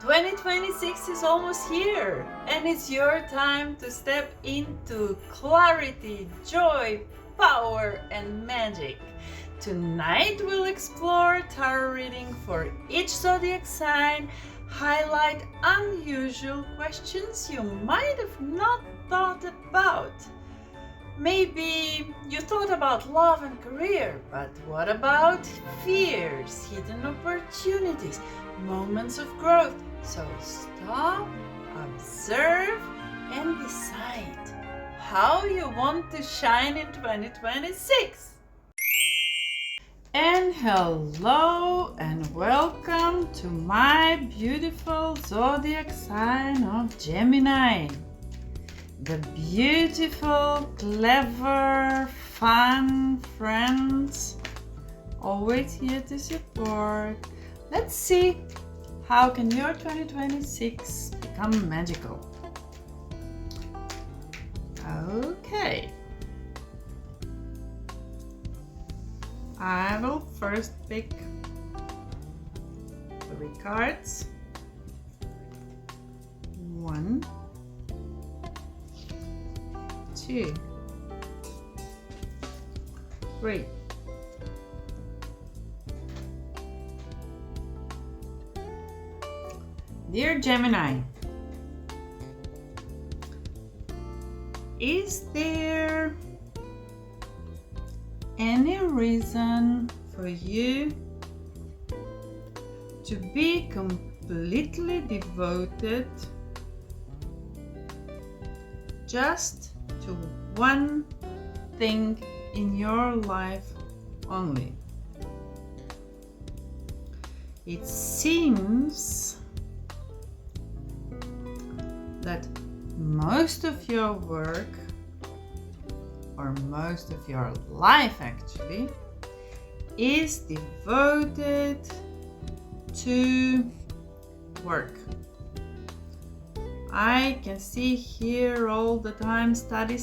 2026 is almost here, and it's your time to step into clarity, joy, power, and magic. Tonight we'll explore tarot reading for each zodiac sign, highlight unusual questions you might have not thought about. Maybe you thought about love and career, but what about fears, hidden opportunities, moments of growth? So stop, observe, and decide how you want to shine in 2026. And hello and welcome to my beautiful zodiac sign of Gemini. The beautiful, clever, fun friends, always here to support. Let's see, how can your 2026 become magical? Okay. I will first pick 3 cards. 1, 2, 3. Dear Gemini, is there any reason for you to be completely devoted just to one thing in your life only? It seems that most of your work, or most of your life actually, is devoted to work. I can see here all the time study,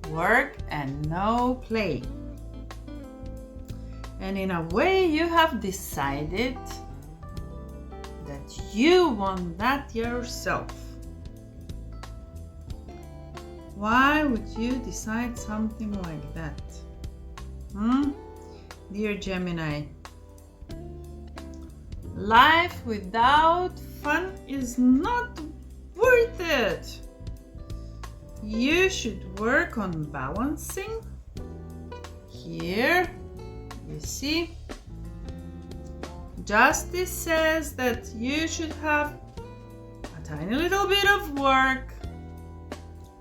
work and no play. And in a way you have decided that you want that yourself. Why would you decide something like that? Dear Gemini, life without fun is not worth it. You should work on balancing. Here, you see, Justice says that you should have a tiny little bit of work.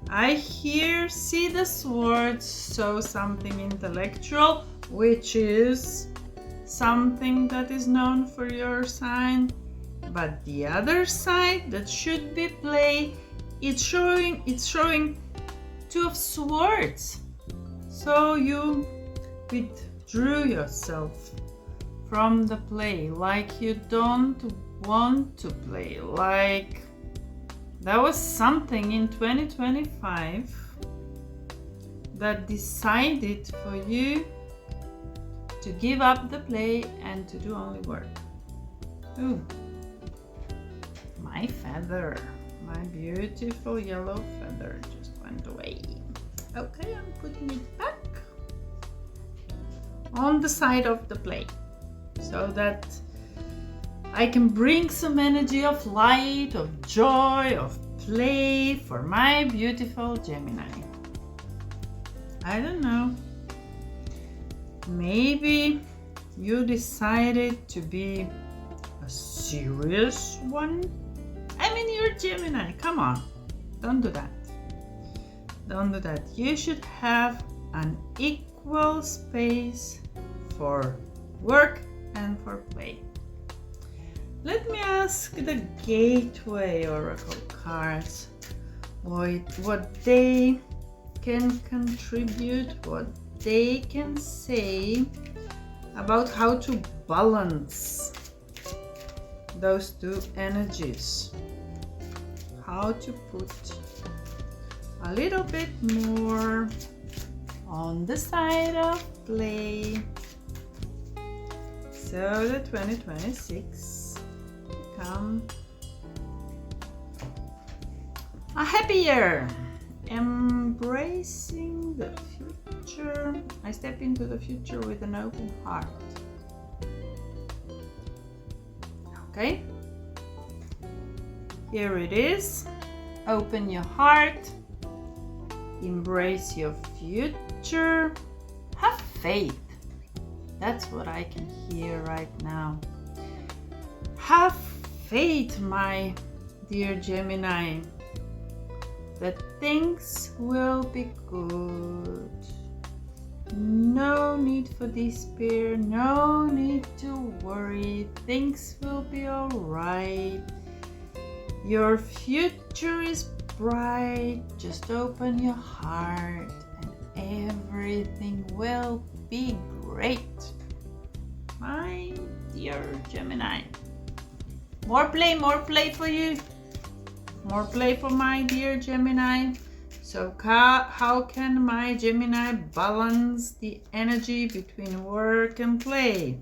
I here see the swords, so something intellectual, which is something that is known for your sign. But the other side that should be play, it's showing 2 of swords. So you withdrew yourself from the play, like you don't want to play, like there was something in 2025 that decided for you to give up the play and to do only work. Ooh, my feather, my beautiful yellow feather just went away. Okay, I'm putting it back on the side of the play, so that I can bring some energy of light, of joy, of play for my beautiful Gemini. I don't know. Maybe you decided to be a serious one. I mean, you're Gemini. Come on. Don't do that. Don't do that. You should have an equal space for work and for play. Let me ask the Gateway Oracle cards what they can contribute, what they can say about how to balance those 2 energies. How to put a little bit more on the side of play, so that 2026 become a happier, embracing the future. I step into the future with an open heart. Okay, here it is. Open your heart, embrace your future, have faith. That's what I can hear right now. Have faith, my dear Gemini, that things will be good. No need for despair, no need to worry. Things will be all right. Your future is bright. Just open your heart and everything will be great. My dear Gemini. More play for you. More play for my dear Gemini. So how can my Gemini balance the energy between work and play?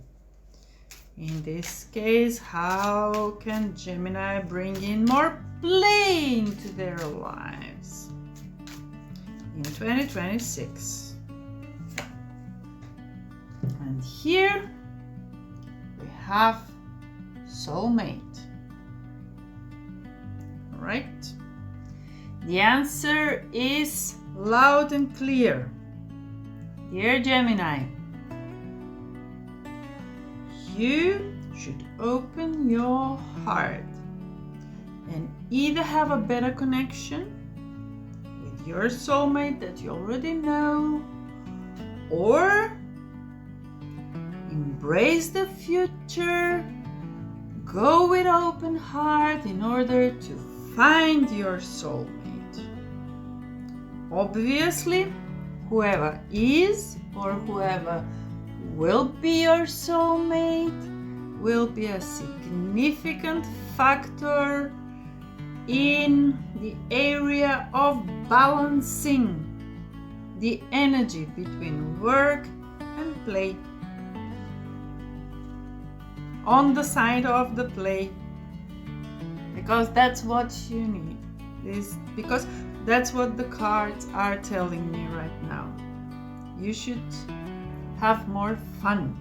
In this case, how can Gemini bring in more play into their lives in 2026? And here we have soulmate. Right? The answer is loud and clear. Dear Gemini, you should open your heart and either have a better connection with your soulmate that you already know, or embrace the future, go with open heart in order to find your soulmate. Obviously, whoever is or whoever will be your soulmate will be a significant factor in the area of balancing the energy between work and play. On the side of the play, because that's what you need. Because that's what the cards are telling me right now. You should have more fun.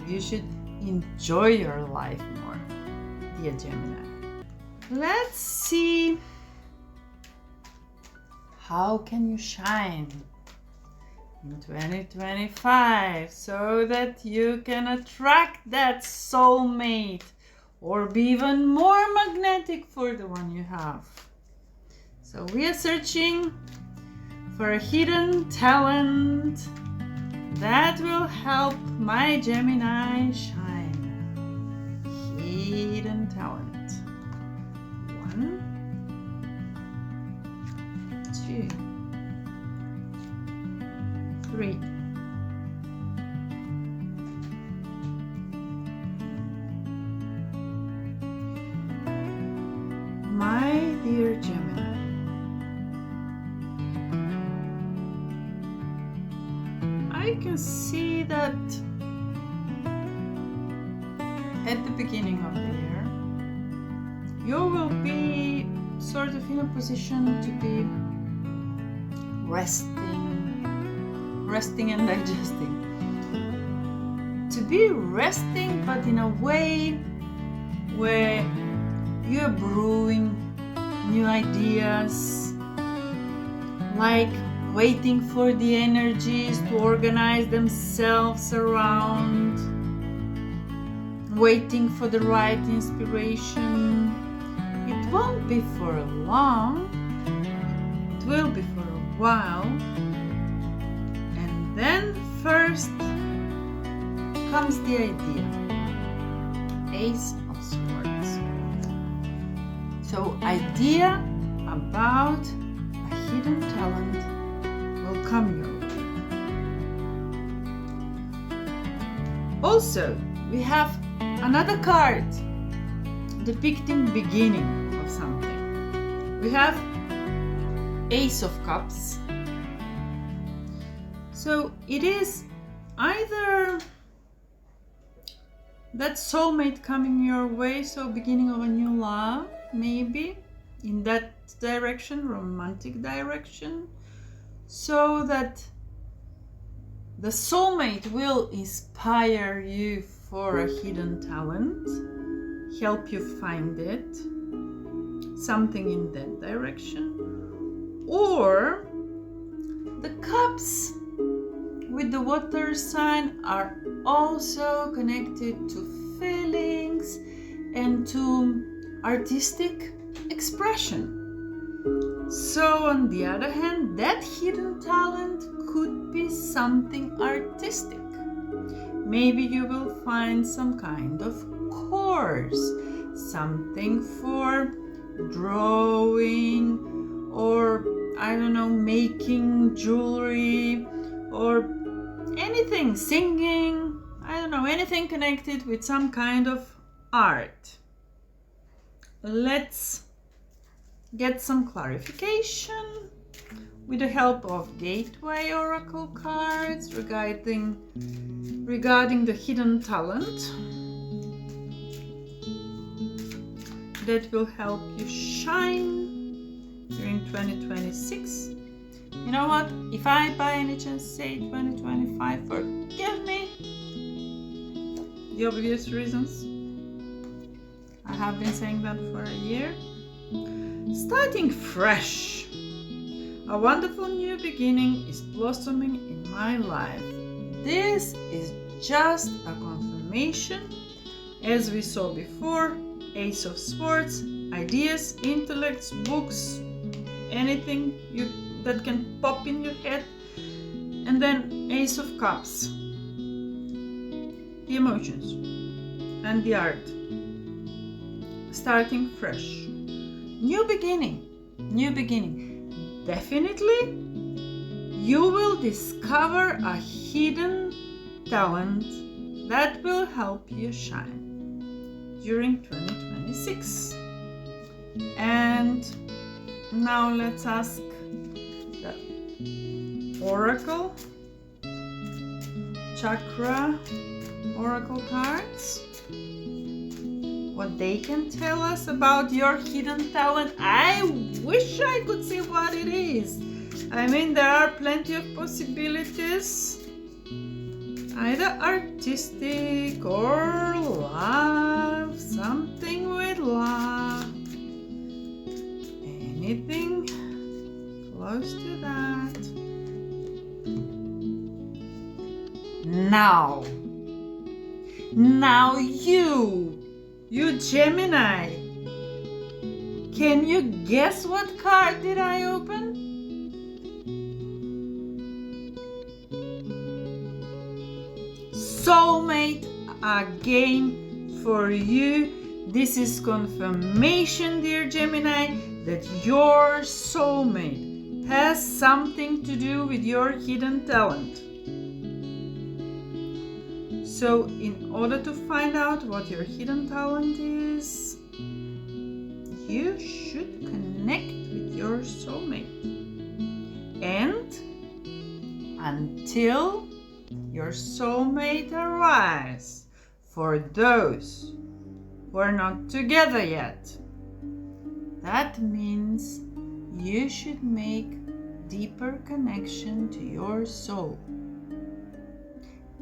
You should enjoy your life more, dear Gemini. Let's see, how can you shine in 2025 so that you can attract that soulmate or be even more magnetic for the one you have. So we are searching for a hidden talent that will help my Gemini shine. Hidden talent. 1, 2, 3. My dear Gemini, I can see that at the beginning of the year, you will be sort of in a position to be resting and digesting. To be resting, but in a way where you're brewing new ideas, like waiting for the energies to organize themselves around, waiting for the right inspiration. It won't be for long, it will be for a while. And then first comes the idea. Ace of Swords. So idea about a hidden talent will come your way. Also, we have another card depicting beginning of something. We have Ace of Cups. So it is either that soulmate coming your way, so beginning of a new love, maybe in that direction, romantic direction, so that the soulmate will inspire you for a hidden talent, help you find it, something in that direction. Or the cups with the water sign are also connected to feelings and to artistic expression. So on the other hand, that hidden talent could be something artistic. Maybe you will find some kind of course, something for drawing, or I don't know, making jewelry, or anything, singing, I don't know, anything connected with some kind of art. Let's get some clarification with the help of Gateway Oracle cards regarding the hidden talent that will help you shine during 2026. You know what? If I by any chance say 2025, forgive me. The obvious reasons. I have been saying that for a year. Starting fresh. A wonderful new beginning is blossoming in my life. This is just a confirmation. As we saw before, Ace of Swords, ideas, intellects, books, anything that can pop in your head. And then Ace of Cups, the emotions and the art. Starting fresh. New beginning. Definitely, you will discover a hidden talent that will help you shine during 2026. And now let's ask the Oracle Chakra Oracle cards what they can tell us about your hidden talent. I wish I could see what it is. I mean, there are plenty of possibilities, either artistic or love, something with love, anything close to that. Now you Gemini, can you guess what card did I open? Soulmate again for you. This is confirmation, dear Gemini, that your soulmate has something to do with your hidden talent. So in order to find out what your hidden talent is, you should connect with your soulmate. And until your soulmate arrives, for those who are not together yet, that means you should make deeper connection to your soul.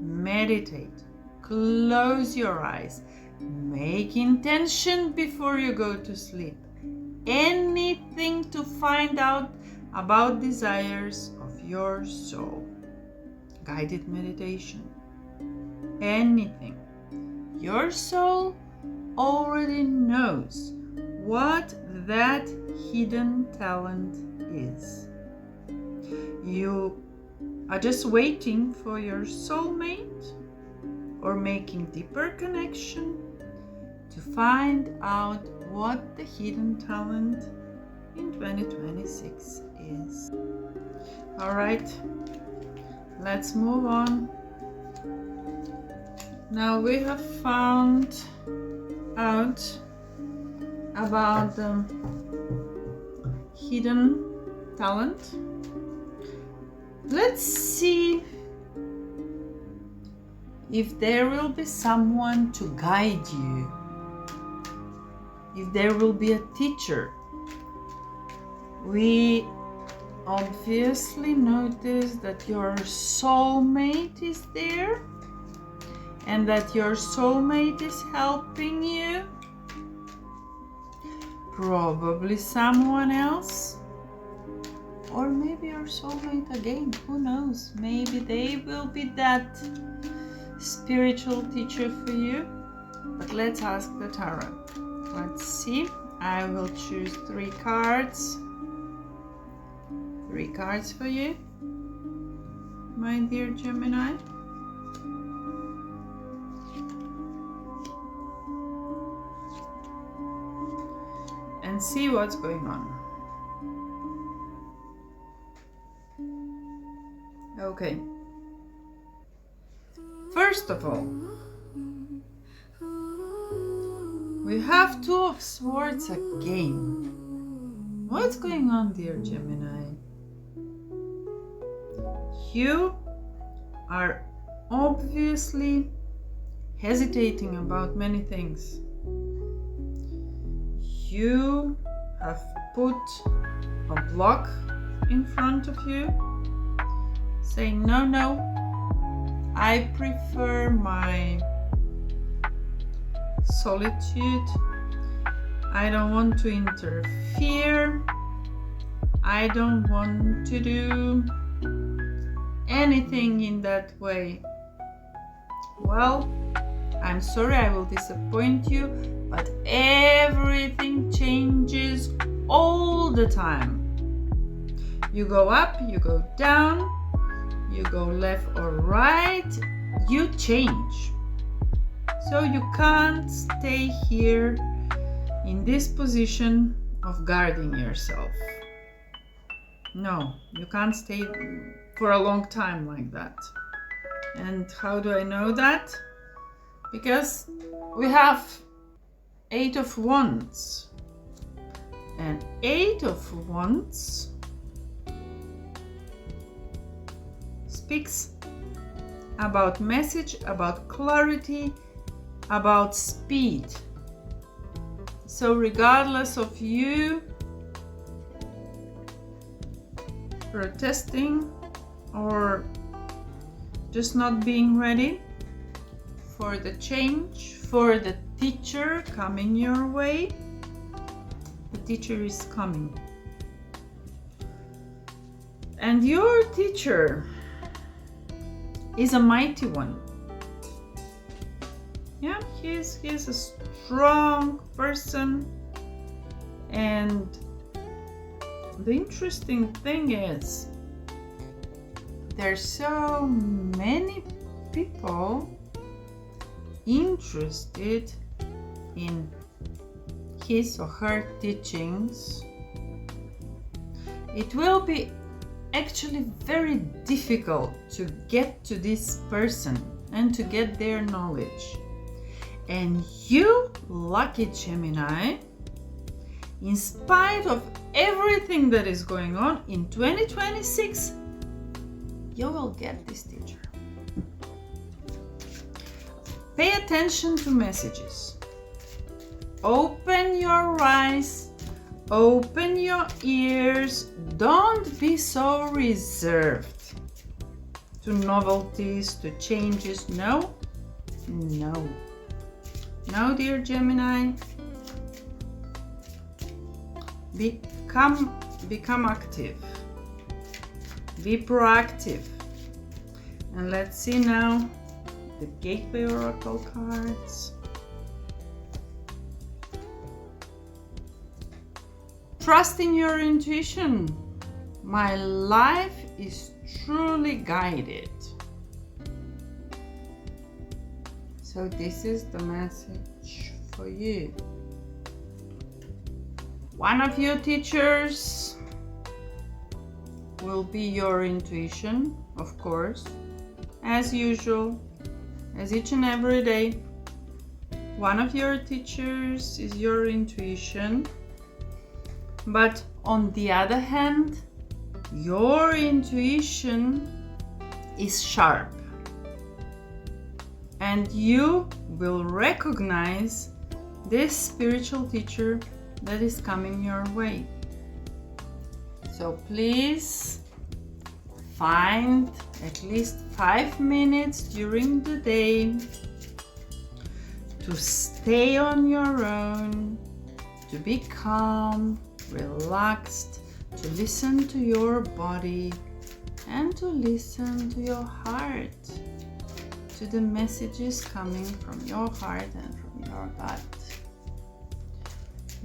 Meditate. Close your eyes. Make intention before you go to sleep. Anything to find out about desires of your soul. Guided meditation. Anything. Your soul already knows what that hidden talent is. You are just waiting for your soulmate or making deeper connection to find out what the hidden talent in 2026 is. All right, let's move on. Now we have found out about the hidden talent. Let's see if there will be someone to guide you, if there will be a teacher. We obviously notice that your soulmate is there and that your soulmate is helping you. Probably someone else. Or maybe your soulmate again, who knows? Maybe they will be that spiritual teacher for you. But let's ask the tarot. Let's see. I will choose 3 cards. 3 cards for you, my dear Gemini. And see what's going on. Okay. First of all, we have 2 of Swords again. What's going on, dear Gemini? You are obviously hesitating about many things. You have put a block in front of you, saying, no, I prefer my solitude. I don't want to interfere. I don't want to do anything in that way. Well, I'm sorry, I will disappoint you, but everything changes all the time. You go up, you go down, you go left or right, you change. So you can't stay here in this position of guarding yourself. No, you can't stay for a long time like that. And how do I know that? Because we have 8 of Wands. And 8 of Wands speaks about message, about clarity, about speed. So regardless of you protesting or just not being ready for the change, for the teacher coming your way, the teacher is coming. And your teacher is a mighty one. Yeah, he's a strong person. And the interesting thing is, there's so many people interested in his or her teachings. It will be actually very difficult to get to this person and to get their knowledge. And you, lucky Gemini, in spite of everything that is going on in 2026, you will get this teacher. Pay attention to messages. Open your eyes, open your ears. Don't be so reserved to novelties, to changes. No, dear Gemini. Become active. Be proactive. And let's see now the Gateway Oracle cards. Trust in your intuition. My life is truly guided. So this is the message for you. One of your teachers will be your intuition, of course, as usual, as each and every day. One of your teachers is your intuition, but on the other hand, your intuition is sharp. and you will recognize this spiritual teacher that is coming your way. So please find at least 5 minutes during the day to stay on your own, to be calm, relaxed, to listen to your body and to listen to your heart, to the messages coming from your heart and from your gut.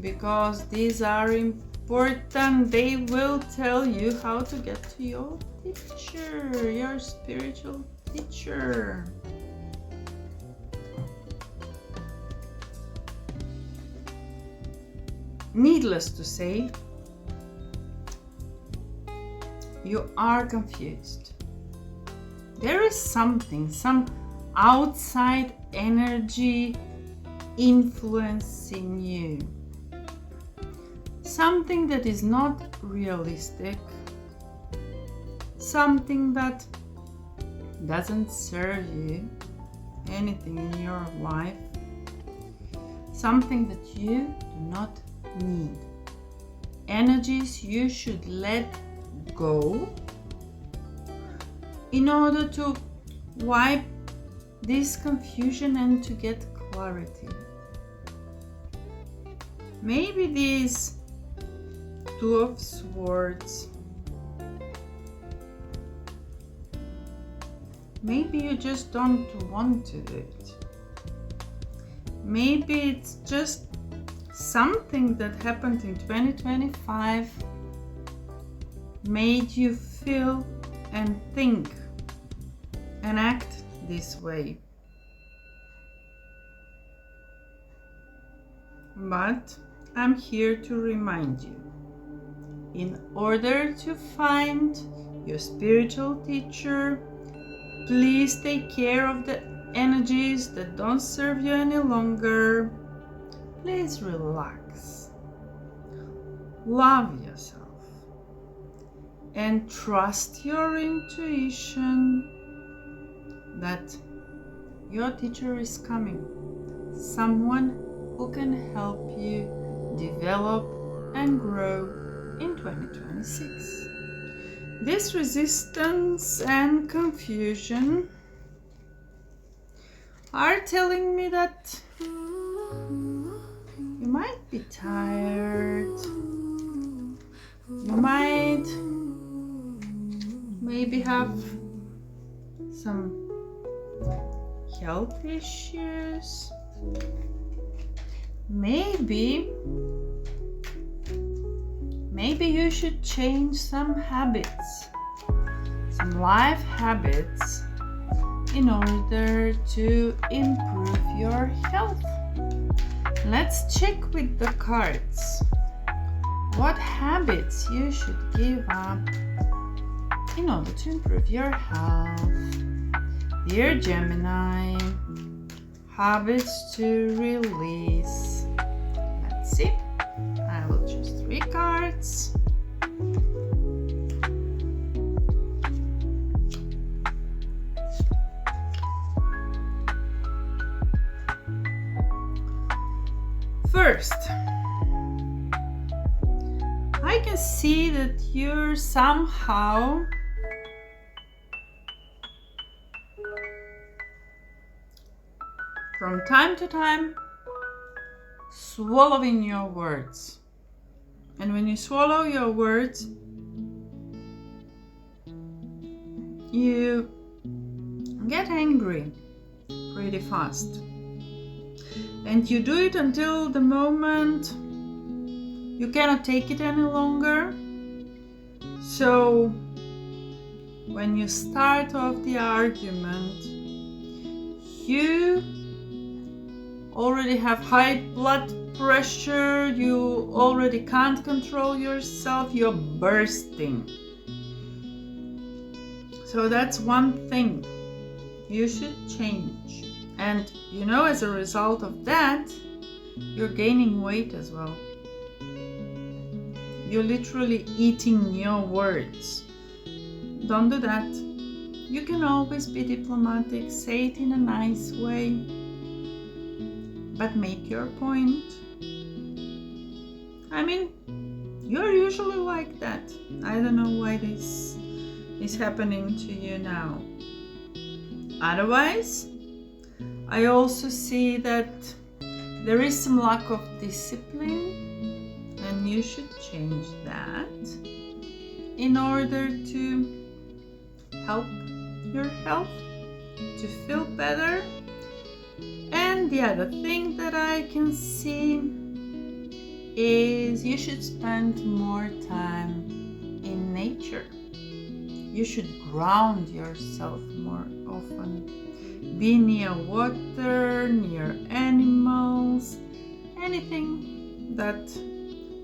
Because these are important, they will tell you how to get to your teacher, your spiritual teacher. Needless to say, you are confused. There is something, some outside energy influencing you. Something that is not realistic. Something that doesn't serve you anything in your life. Something that you do not need. Energies you should let go in order to wipe this confusion and to get clarity. Maybe these Two of Swords, maybe you just don't want to do it. Maybe it's just something that happened in 2025 made you feel and think and act this way. But I'm here to remind you, in order to find your spiritual teacher, please take care of the energies that don't serve you any longer. Please relax, love yourself, and trust your intuition that your teacher is coming. Someone who can help you develop and grow in 2026. This resistance and confusion are telling me that you might be tired. You might maybe have some health issues. Maybe you should change some habits, some life habits, in order to improve your health. Let's check with the cards what habits you should give up in order to improve your health. Dear Gemini, habits to release. Let's see. I will choose 3 cards. First, I can see that you're somehow from time to time swallowing your words. And when you swallow your words, you get angry pretty fast. And you do it until the moment you cannot take it any longer. So when you start off the argument, you already have high blood pressure, you already can't control yourself, you're bursting. So that's one thing you should change. And you know, as a result of that, you're gaining weight as well. You're literally eating your words. Don't do that. You can always be diplomatic, say it in a nice way, but make your point. I mean, you're usually like that. I don't know why this is happening to you now. Otherwise, I also see that there is some lack of discipline, and you should change that in order to help your health to feel better. And the other thing that I can see is you should spend more time in nature. You should ground yourself more often. Be near water, near animals, anything that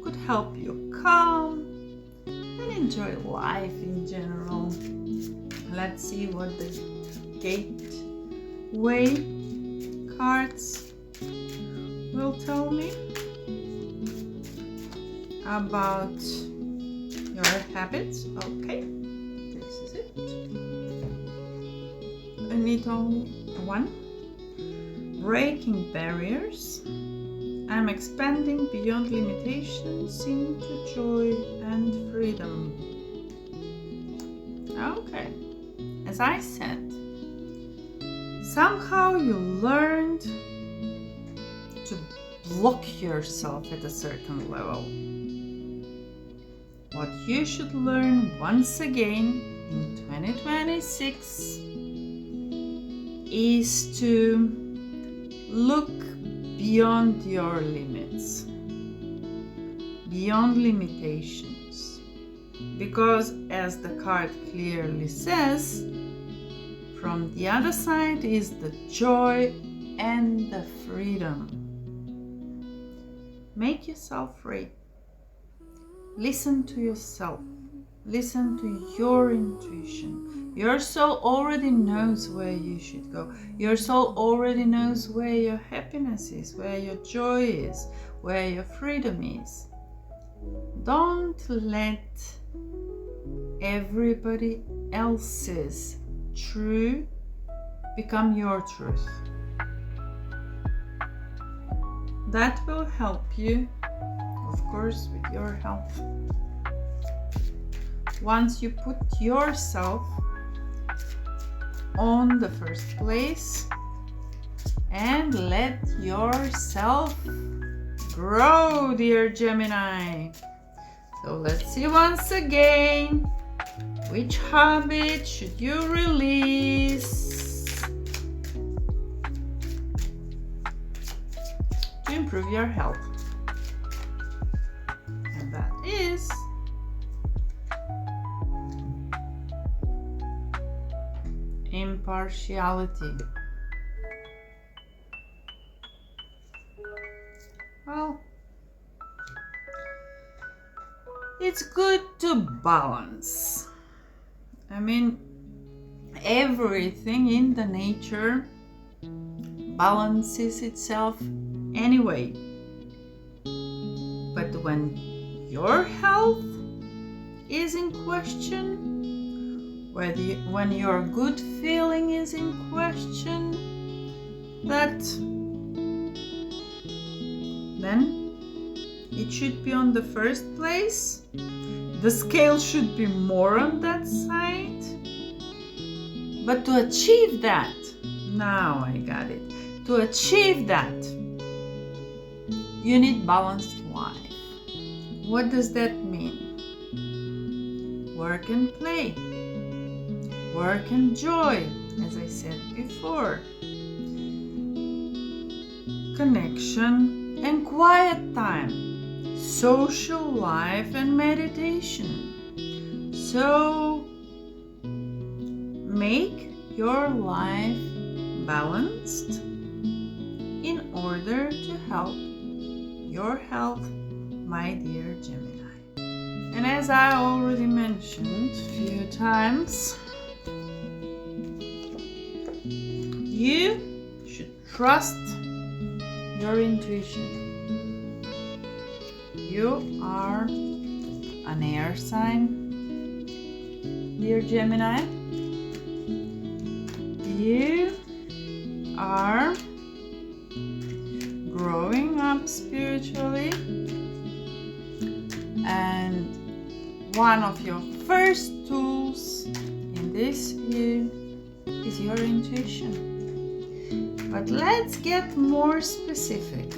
could help you calm and enjoy life in general. Let's see what the gateway cards will tell me about your habits. Okay, this is it. I need only one. Breaking barriers. I'm expanding beyond limitations into joy and freedom. Okay, as I said, somehow you learned to block yourself at a certain level. What you should learn once again in 2026 is to look beyond your limits, beyond limitations. Because as the card clearly says, from the other side is the joy and the freedom. Make yourself free. Listen to yourself. Listen to your intuition. Your soul already knows where you should go. Your soul already knows where your happiness is, where your joy is, where your freedom is. Don't let everybody else's truth become your truth. That will help you, of course, with your health. Once you put yourself on the first place and let yourself grow, dear Gemini. So let's see once again, which habit should you release to improve your health? And that is impartiality. Well, it's good to balance. I mean, everything in the nature balances itself anyway. But when your health is in question, when your good feeling is in question, then it should be on the first place. The scale should be more on that side. But to achieve that, now I got it. To achieve that, you need balanced life. What does that mean? Work and play. Work and joy, as I said before. Connection and quiet time. Social life and meditation. So make your life balanced in order to help your health, my dear Gemini. And as I already mentioned a few times, you should trust your intuition. You are an air sign, dear Gemini, you are growing up spiritually, and one of your first tools in this year is your intuition. But let's get more specific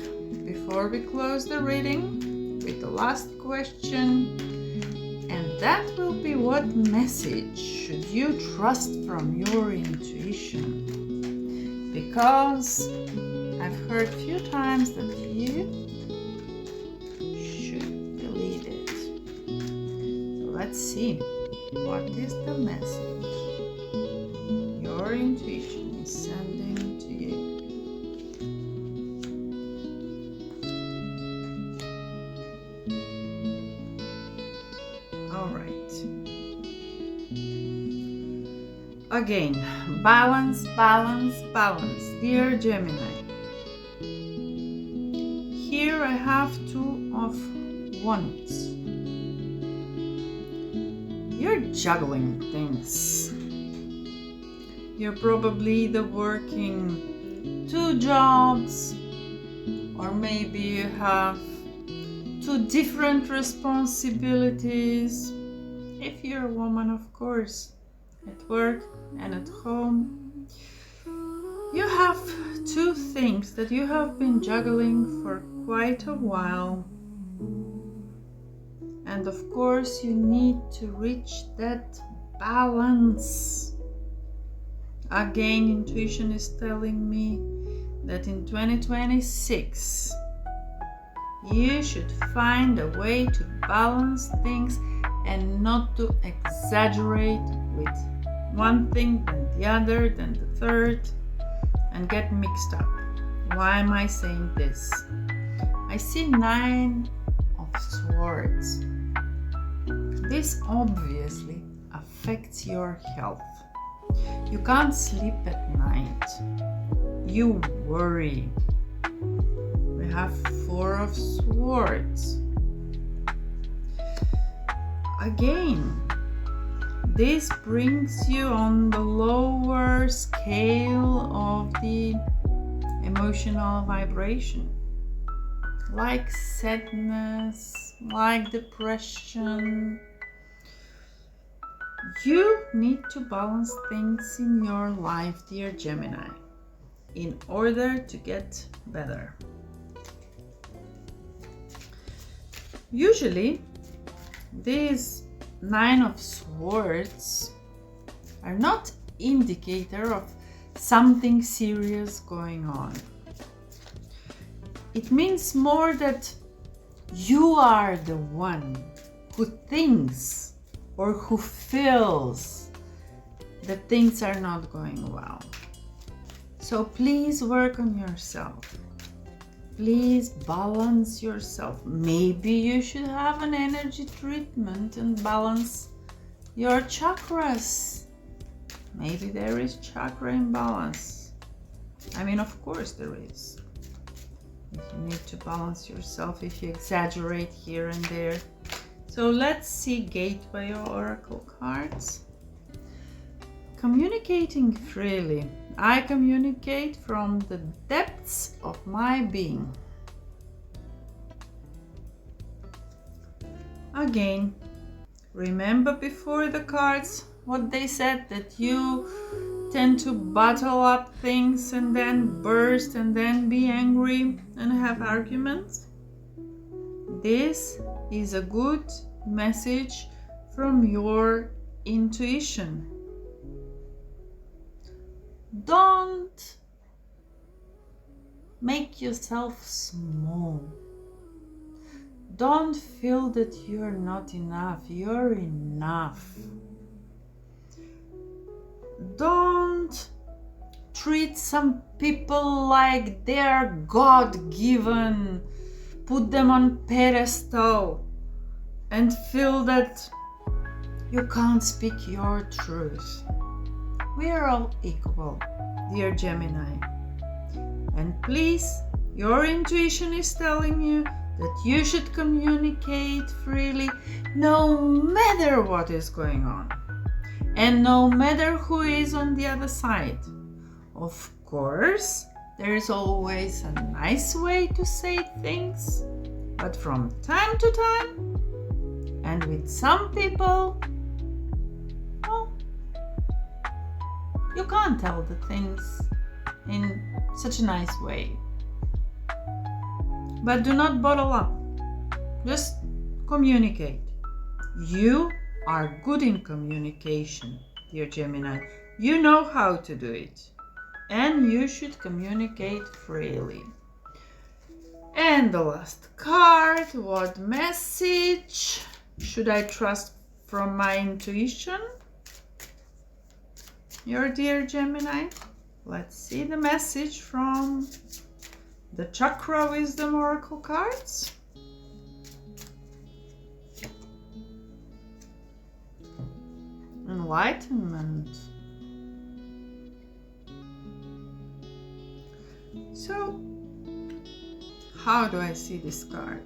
before we close the reading with the last question, and that will be, what message should you trust from your intuition? Because I've heard a few times that you should believe it. So let's see, what is the message your intuition is sending to you? All right. Again, balance, balance, balance. Dear Gemini, here I have Two of Wands. You're juggling things. You're probably either working 2 jobs, or maybe you have 2 different responsibilities. If you're a woman, of course, at work and at home. You have 2 things that you have been juggling for quite a while. And of course, you need to reach that balance. Again, intuition is telling me that in 2026, you should find a way to balance things and not to exaggerate with one thing, then the other, then the third, and get mixed up. Why am I saying this? I see 9 of Swords. This obviously affects your health. You can't sleep at night. You worry. We have 4 of Swords. Again, this brings you on the lower scale of the emotional vibration, like sadness, like depression. You need to balance things in your life, dear Gemini, in order to get better. Usually, these 9 of Swords are not indicator of something serious going on. It means more that you are the one who thinks or who feels that things are not going well. So please work on yourself. Please balance yourself. Maybe you should have an energy treatment and balance your chakras. Maybe there is chakra imbalance. I mean, of course there is. You need to balance yourself if you exaggerate here and there. So let's see Gateway Oracle cards. Communicating freely. I communicate from the depths of my being. Again, remember before the cards what they said, that you tend to bottle up things and then burst and then be angry and have arguments. This is a good message from your intuition. Don't make yourself small. Don't feel that you're not enough. You're enough. Don't treat some people like they're God-given. Put them on pedestal and feel that you can't speak your truth. We are all equal, dear Gemini. And please, your intuition is telling you that you should communicate freely no matter what is going on and no matter who is on the other side. Of course, there is always a nice way to say things, but from time to time, and with some people, well, you can't tell the things in such a nice way. But do not bottle up. Just communicate. You are good in communication, dear Gemini. You know how to do it. And you should communicate freely. And the last card, what message should I trust from my intuition? Your dear Gemini. Let's see the message from the Chakra Wisdom Oracle cards. Enlightenment. So, how do I see this card?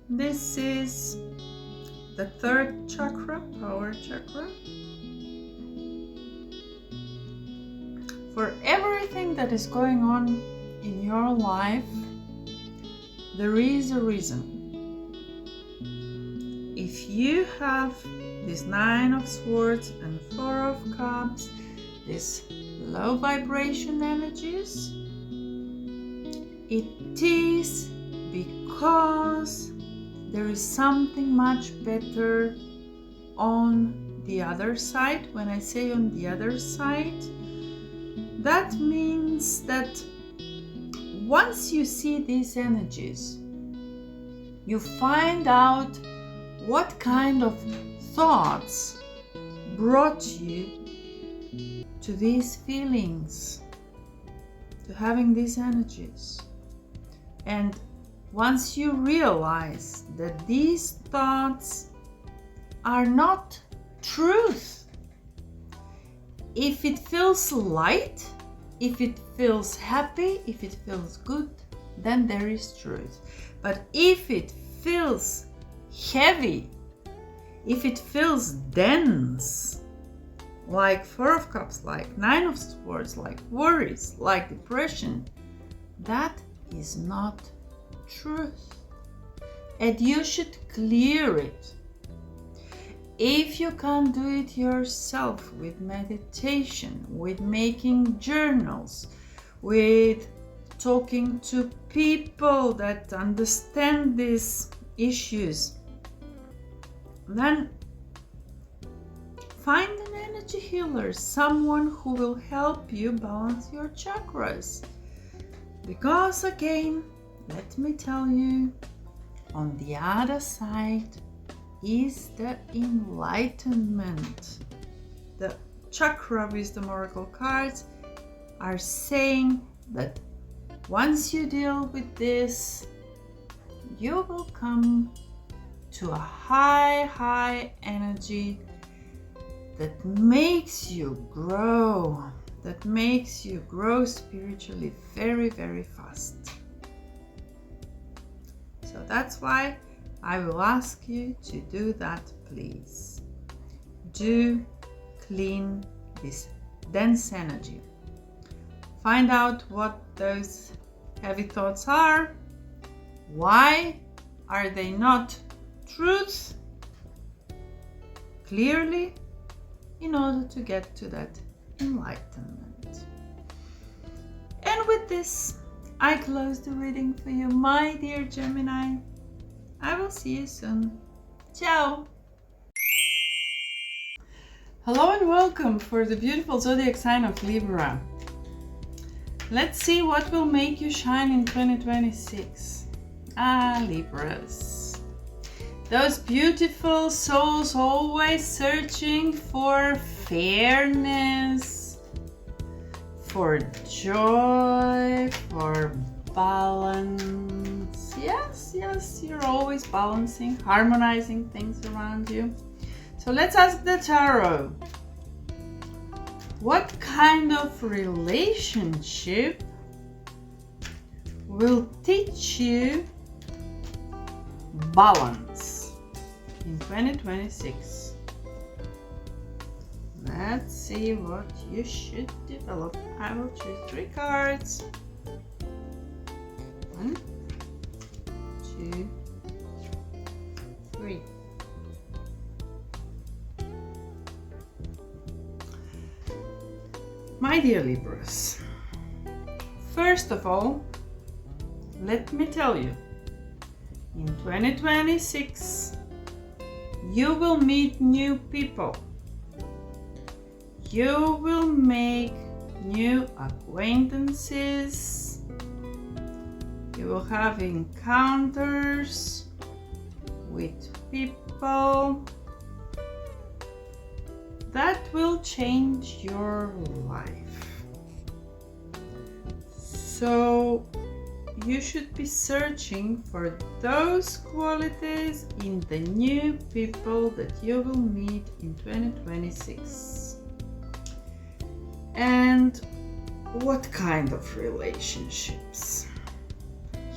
This is the third chakra, power chakra. For everything that is going on in your life, there is a reason. If you have this 9 of Swords and 4 of Cups, these low vibration energies, it is because there is something much better on the other side. When I say on the other side, that means that once you see these energies, you find out what kind of thoughts brought you to these feelings, to having these energies. And once you realize that these thoughts are not truth, if it feels light, if it feels happy, if it feels good, then there is truth. But if it feels heavy, if it feels dense, like 4 of Cups, like 9 of Swords, like worries, like depression, that is not truth. And you should clear it. If you can't do it yourself with meditation, with making journals, with talking to people that understand these issues, then find an energy healer, someone who will help you balance your chakras. Because again, let me tell you, on the other side is the enlightenment. The Chakra Wisdom Oracle cards are saying that once you deal with this, you will come to a high energy that makes you grow, spiritually very fast. So that's why I will ask you to do that, please. Do clean this dense energy. Find out what those heavy thoughts are. Why are they not truth? Clearly, in order to get to that enlightenment. And with this, I close the reading for you, my dear Gemini. I will see you soon. Ciao! Hello and welcome for the beautiful zodiac sign of Libra. Let's see what will make you shine in 2026. Libras. Those beautiful souls always searching for fairness, for joy, for balance. Yes, you're always balancing, harmonizing things around you. So let's ask the tarot. What kind of relationship will teach you balance in 2026? Let's see what you should develop. I will choose 3 cards. 1, 2, 3. My dear Libras, first of all, let me tell you, in 2026, you will meet new people. You will make new acquaintances. You will have encounters with people that will change your life. So you should be searching for those qualities in the new people that you will meet in 2026. And what kind of relationships?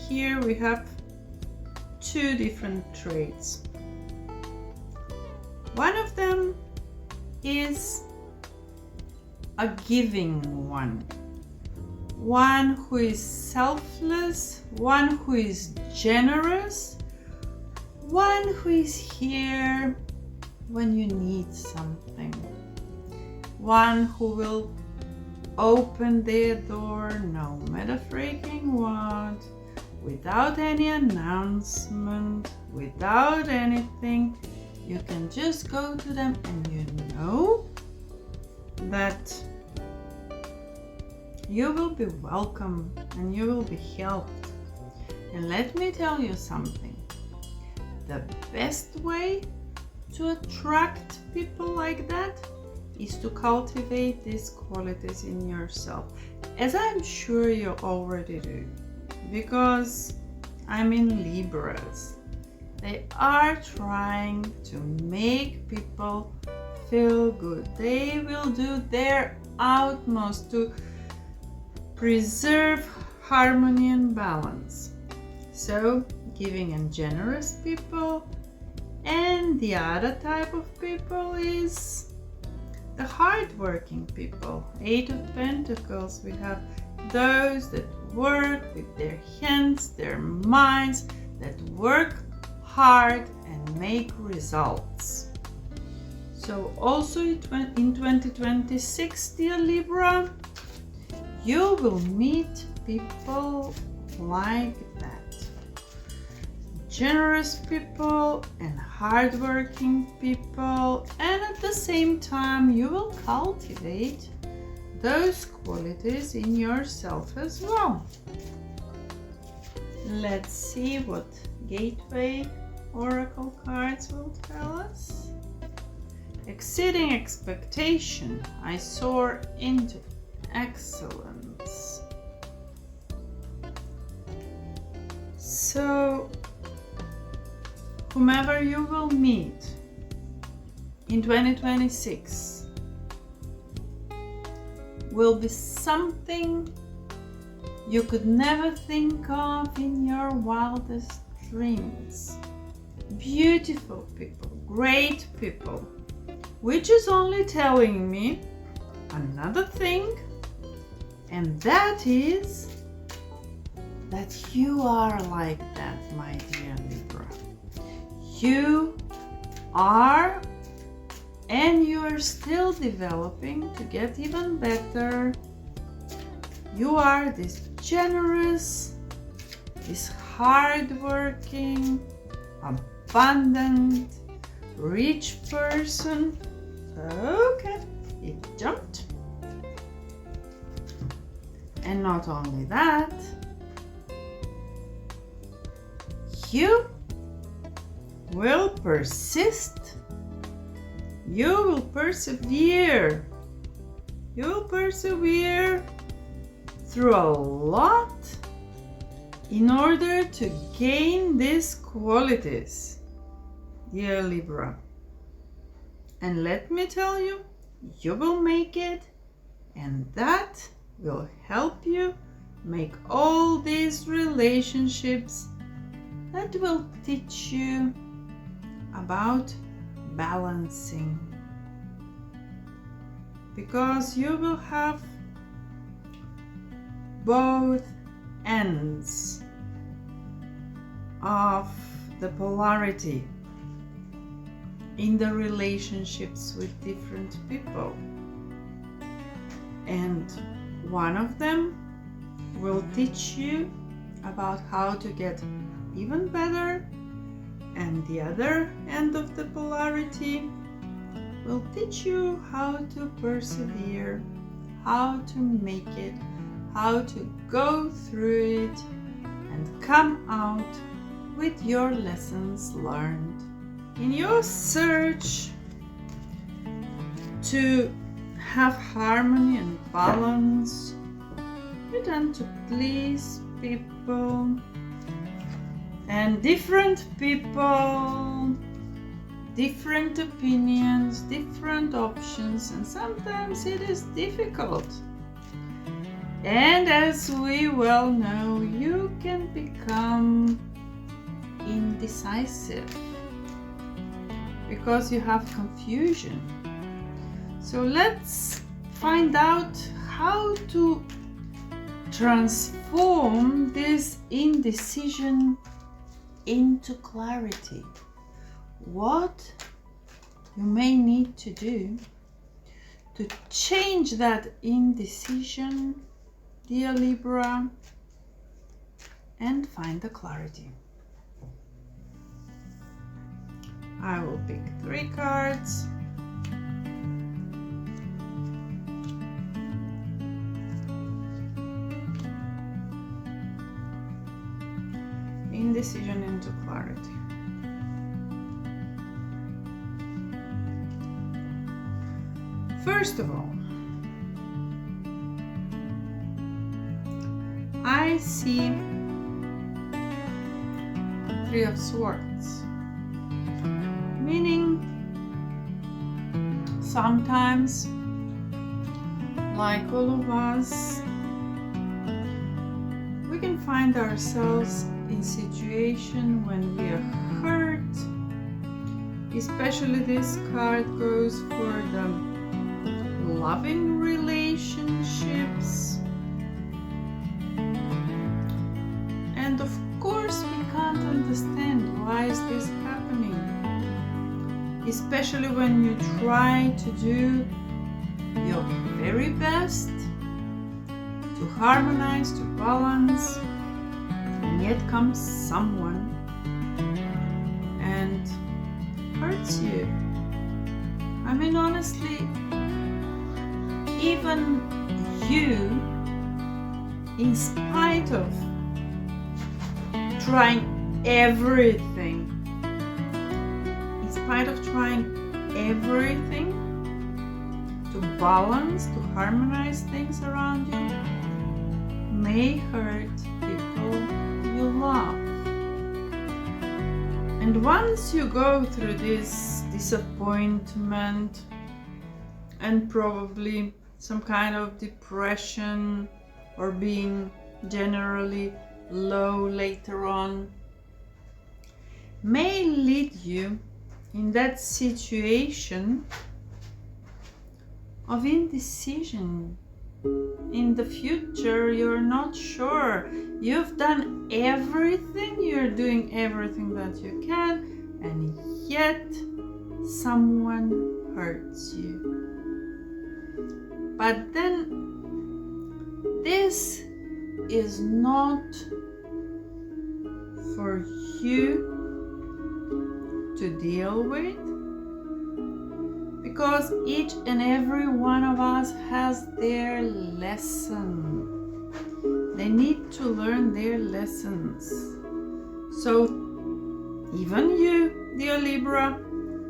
Here we have 2 different traits. One of them is a giving one. One who is selfless, one who is generous, one who is here when you need something, one who will open their door no matter freaking what, without any announcement, without anything. You can just go to them and you know that you will be welcome and you will be helped. And let me tell you something. The best way to attract people like that is to cultivate these qualities in yourself, as I'm sure you already do, because I'm in Libras. They are trying to make people feel good. They will do their utmost to preserve harmony and balance. So, giving and generous people. And the other type of people is the hardworking people. 8 of Pentacles. We have those that work with their hands, their minds, that work hard and make results. So also in 2026, dear Libra, you will meet people like that. Generous people and hardworking people, and at the same time you will cultivate those qualities in yourself as well. Let's see what Gateway Oracle cards will tell us. Exceeding expectation, I soar into excellence. So, whomever you will meet in 2026 will be something you could never think of in your wildest dreams. Beautiful people, great people, which is only telling me another thing, and that is that you are like that, my dear Libra. You are, and you are still developing to get even better. You are this generous, this hardworking, abundant, rich person. Okay, it jumped. And not only that, you will persist. You will persevere. You will persevere through a lot in order to gain these qualities, dear Libra. And let me tell you, you will make it, and that will help you make all these relationships that will teach you about balancing. because you will have both ends of the polarity in the relationships with different people, and one of them will teach you about how to get even better, and the other end of the polarity will teach you how to persevere, how to make it, how to go through it and come out with your lessons learned. In your search to have harmony and balance, you tend to please people, and different people, different opinions, different options, and sometimes it is difficult. And as we well know, you can become indecisive because you have confusion. So let's find out how to transform this indecision into clarity. What you may need to do to change that indecision, dear Libra, and find the clarity. I will pick 3 cards. Indecision into clarity. First of all, I see 3 of Swords, meaning sometimes, like all of us, we can find ourselves in situation when we are hurt. Especially this card goes for the loving relationships, and of course we can't understand why is this happening, especially when you try to do your very best to harmonize, to balance, and yet comes someone and hurts you. I mean, honestly, even you, in spite of trying everything, to balance, to harmonize things around you, may hurt people you love. And once you go through this disappointment and probably some kind of depression or being generally low later on, may lead you in that situation of indecision. In the future, you're not sure. You've done everything, you're doing everything that you can, and yet someone hurts you. But then this is not for you to deal with, because each and every one of us has their lesson. They need to learn their lessons. So even you, dear Libra,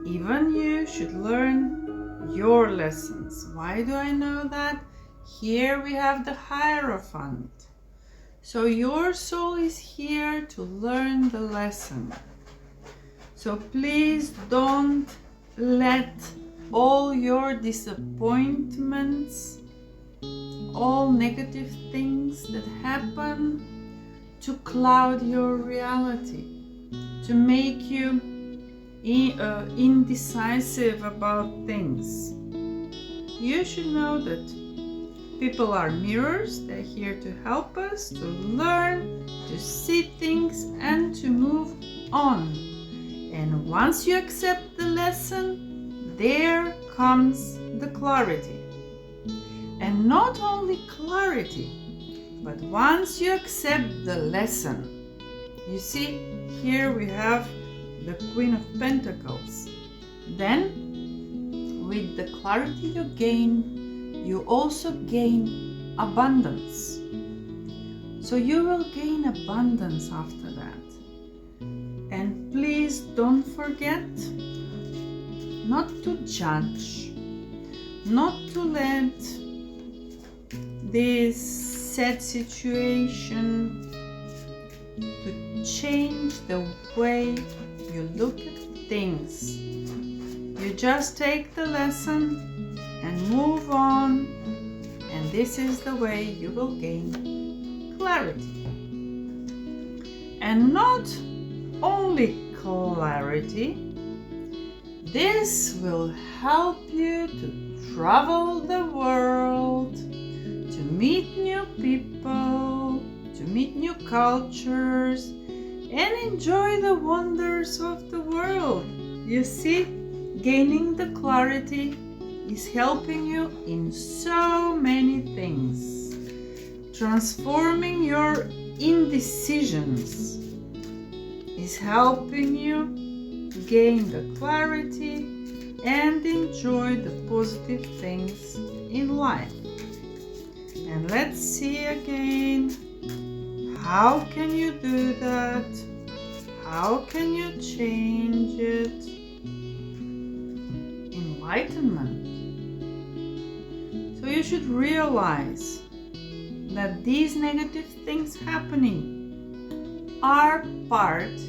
even you should learn your lessons. Why do I know that? Here we have the Hierophant. So your soul is here to learn the lesson. So please don't let all your disappointments, all negative things that happen, to cloud your reality, to make you indecisive about things. you should know that people are mirrors. They're here to help us to learn, to see things, and to move on. And once you accept the lesson, there comes the clarity. And not only clarity, but once you accept the lesson, you see, here we have the Queen of Pentacles. Then, with the clarity you gain, you also gain abundance. So you will gain abundance after that. And please don't forget not to judge, not to let this sad situation to change the way you look at things. You just take the lesson and move on, and this is the way you will gain clarity. And not only clarity, this will help you to travel the world, to meet new people, to meet new cultures, and enjoy the wonders of the world. You see, gaining the clarity is helping you in so many things. Transforming your indecisions is helping you gain the clarity and enjoy the positive things in life. And let's see again, how can you do that? How can you change it? Enlightenment. So you should realize that these negative things happening are part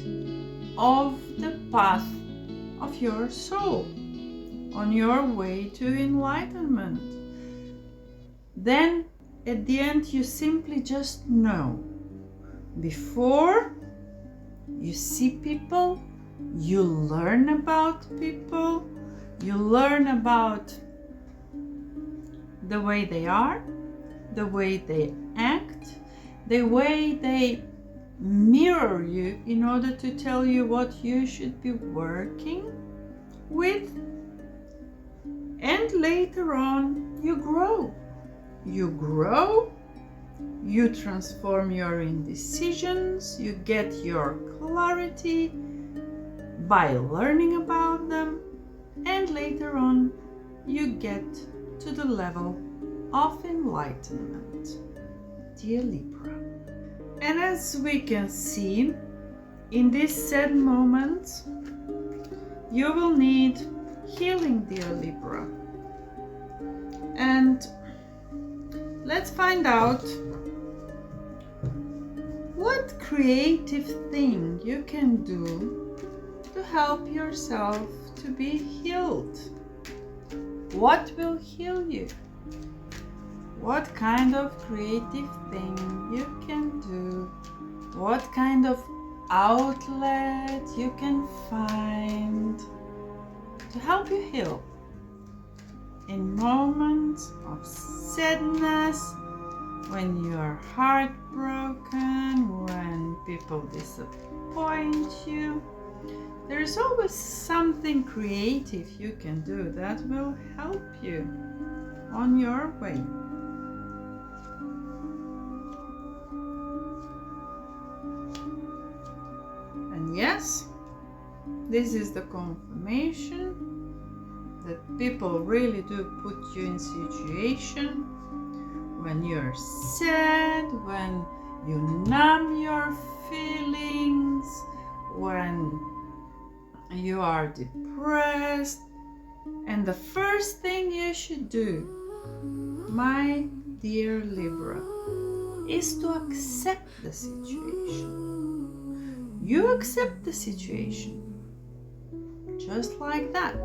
of the path of your soul on your way to enlightenment. Then at the end you simply just know. Before you see people, you learn about people, you learn about the way they are, the way they act, the way they mirror you in order to tell you what you should be working with. And later on, you grow. You grow, you transform your indecisions, you get your clarity by learning about them, and later on, you get to the level of enlightenment. Dear Libra. And as we can see, in this sad moment, you will need healing, dear Libra. And let's find out what creative thing you can do to help yourself to be healed. What will heal you? What kind of creative thing you can do? What kind of outlet you can find to help you heal in moments of sadness, when you are heartbroken, when people disappoint you. There's always something creative you can do that will help you on your way. And yes, this is the confirmation that people really do put you in situation when you're sad, when you numb your feelings, when you are depressed. And the first thing you should do, my dear Libra, is to accept the situation. You accept the situation just like that.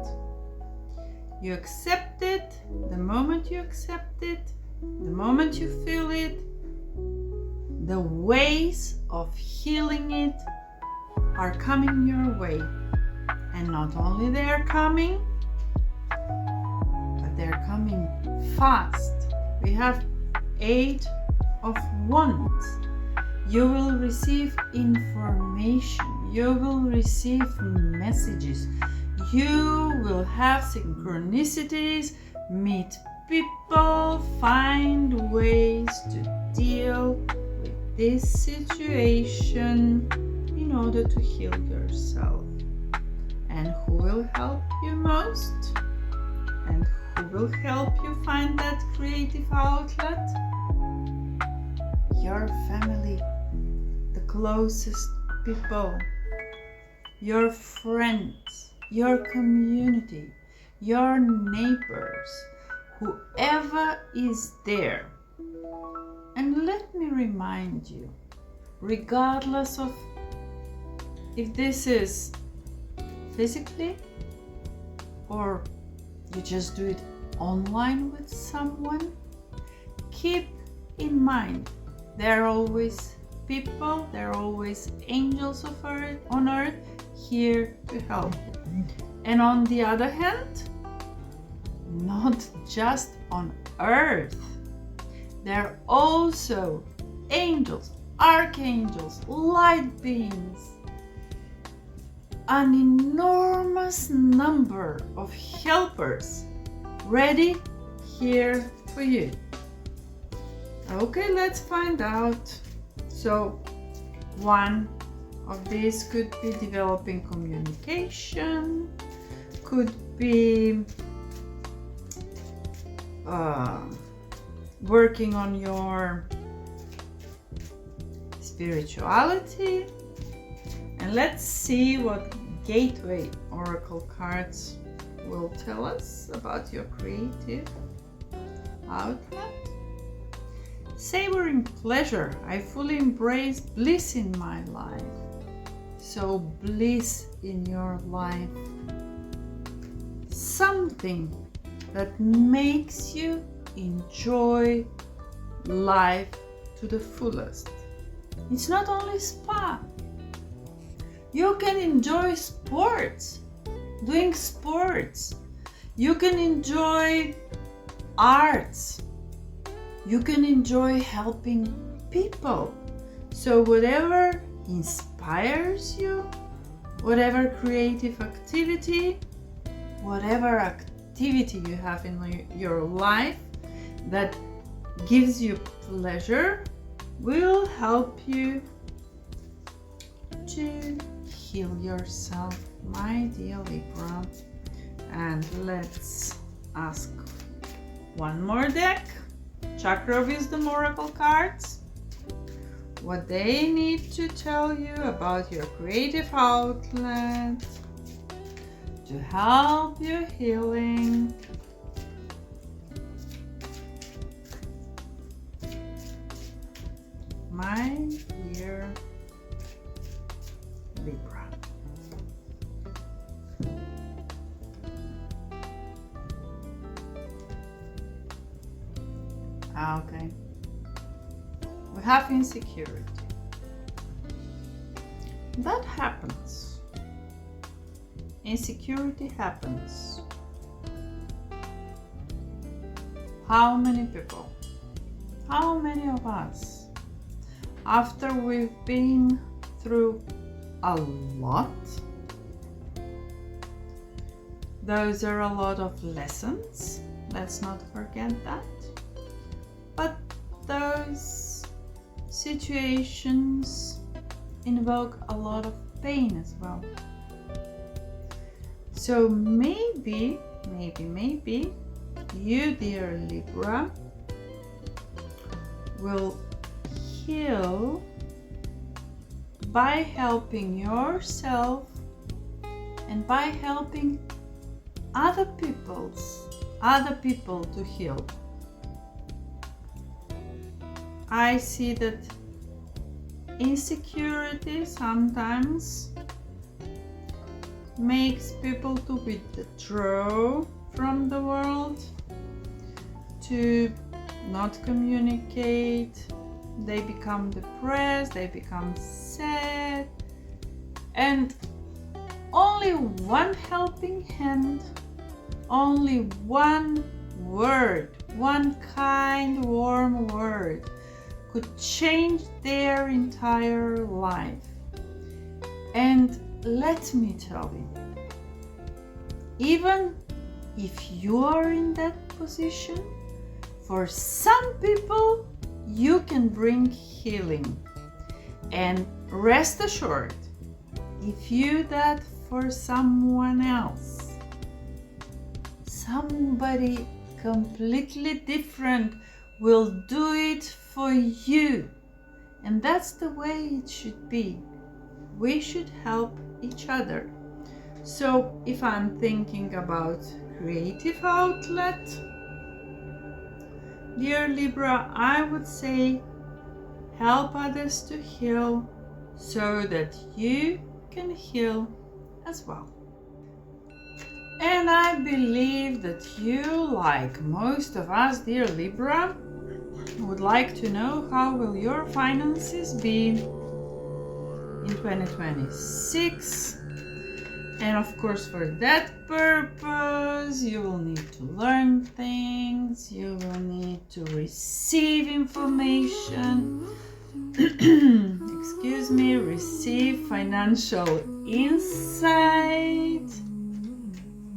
You accept it. The moment you accept it, the moment you feel it, the ways of healing it are coming your way. And not only they're coming, but they're coming fast. We have 8 of Wands. You will receive information. You will receive messages. You will have synchronicities, meet people, find ways to deal with this situation in order to heal yourself. And who will help you most? And who will help you find that creative outlet? Your family, the closest people, your friends, your community, your neighbors, whoever is there. And let me remind you, regardless of if this is physically or you just do it online with someone, keep in mind there are always people, there are always angels of earth, on earth here to help. And on the other hand, not just on earth, there are also angels, archangels, light beings, an enormous number of helpers ready here for you. Okay, let's find out. So, one of these could be developing communication, could be working on your spirituality. And let's see what Gateway Oracle cards will tell us about your creative outlet. Savoring pleasure. I fully embrace bliss in my life. So bliss in your life. Something that makes you enjoy life to the fullest. It's not only spa. You can enjoy sports, doing sports. You can enjoy arts. You can enjoy helping people. So whatever inspires you, whatever creative activity, whatever activity you have in your life that gives you pleasure will help you to heal yourself, my dear Libra. And let's ask one more deck. Chakra Wisdom Oracle cards. What they need to tell you about your creative outlet to help your healing. My dear Libra. Okay. We have insecurity. That happens. Insecurity happens. How many people? How many of us, after we've been through a lot, those are a lot of lessons, let's not forget that, but those situations invoke a lot of pain as well. So maybe you, dear Libra, will heal by helping yourself and by helping other people to heal. I see that insecurity sometimes makes people to withdraw from the world, to not communicate. They become depressed, they become sad, and only one helping hand, only one word, one kind, warm word could change their entire life. And let me tell you, even if you are in that position, for some people, you can bring healing. And rest assured, if you do that for someone else, somebody completely different will do it for you. And that's the way it should be. We should help each other. So if I'm thinking about creative outlet, dear Libra, I would say help others to heal so that you can heal as well. And I believe that you, like most of us, dear Libra, would like to know how will your finances be in 2026. And of course, for that purpose, you will need to learn things, you will need to receive information, excuse me, receive financial insight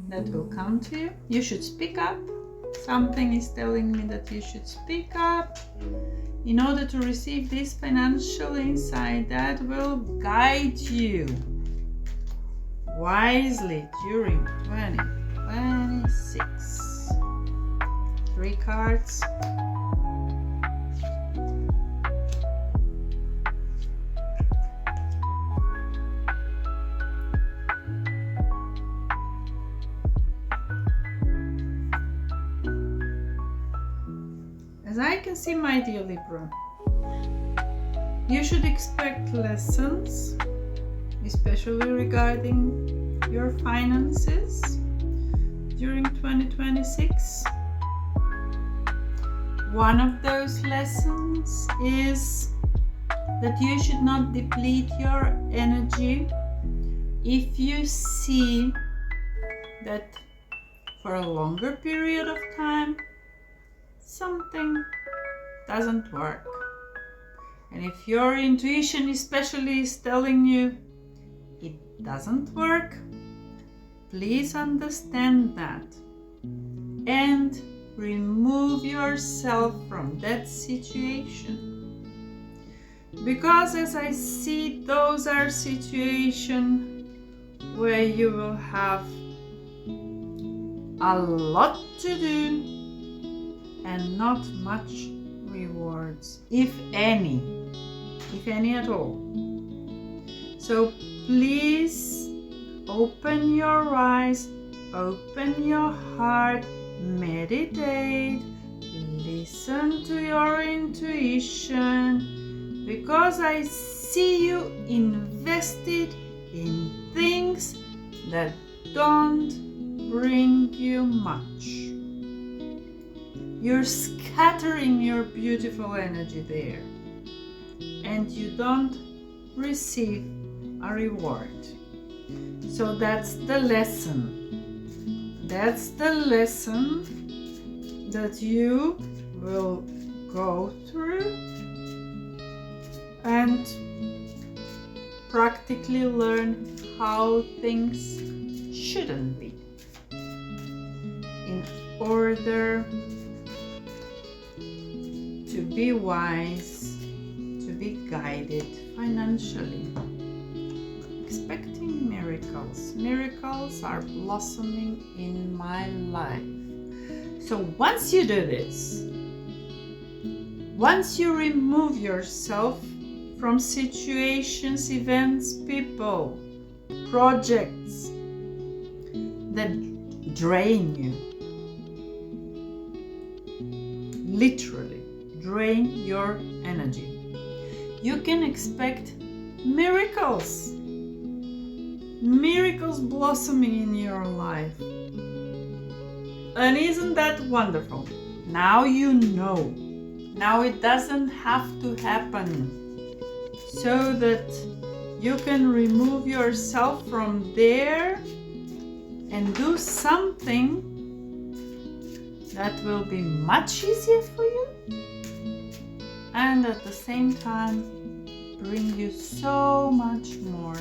that will come to you. You should speak up. Something is telling me that you should speak up in order to receive this financial insight that will guide you wisely during 2026. 3 cards. As I can see, my dear Libra, you should expect lessons, especially regarding your finances during 2026. One of those lessons is that you should not deplete your energy if you see that for a longer period of time something doesn't work. And if your intuition especially is telling you it doesn't work, please understand that and remove yourself from that situation. Because as I see, those are situations where you will have a lot to do and not much rewards, if any at all. So please open your eyes, open your heart, meditate, listen to your intuition, because I see you invested in things that don't bring you much. You're scattering your beautiful energy there, and you don't receive a reward. So that's the lesson. That's the lesson that you will go through and practically learn how things shouldn't be in order to be wise, to be guided financially. Expecting miracles. Miracles are blossoming in my life. So once you do this, once you remove yourself from situations, events, people, projects that drain you, literally drain your energy, you can expect miracles blossoming in your life. And isn't that wonderful? Now you know. Now it doesn't have to happen, so that you can remove yourself from there and do something that will be much easier for you and at the same time bring you so much more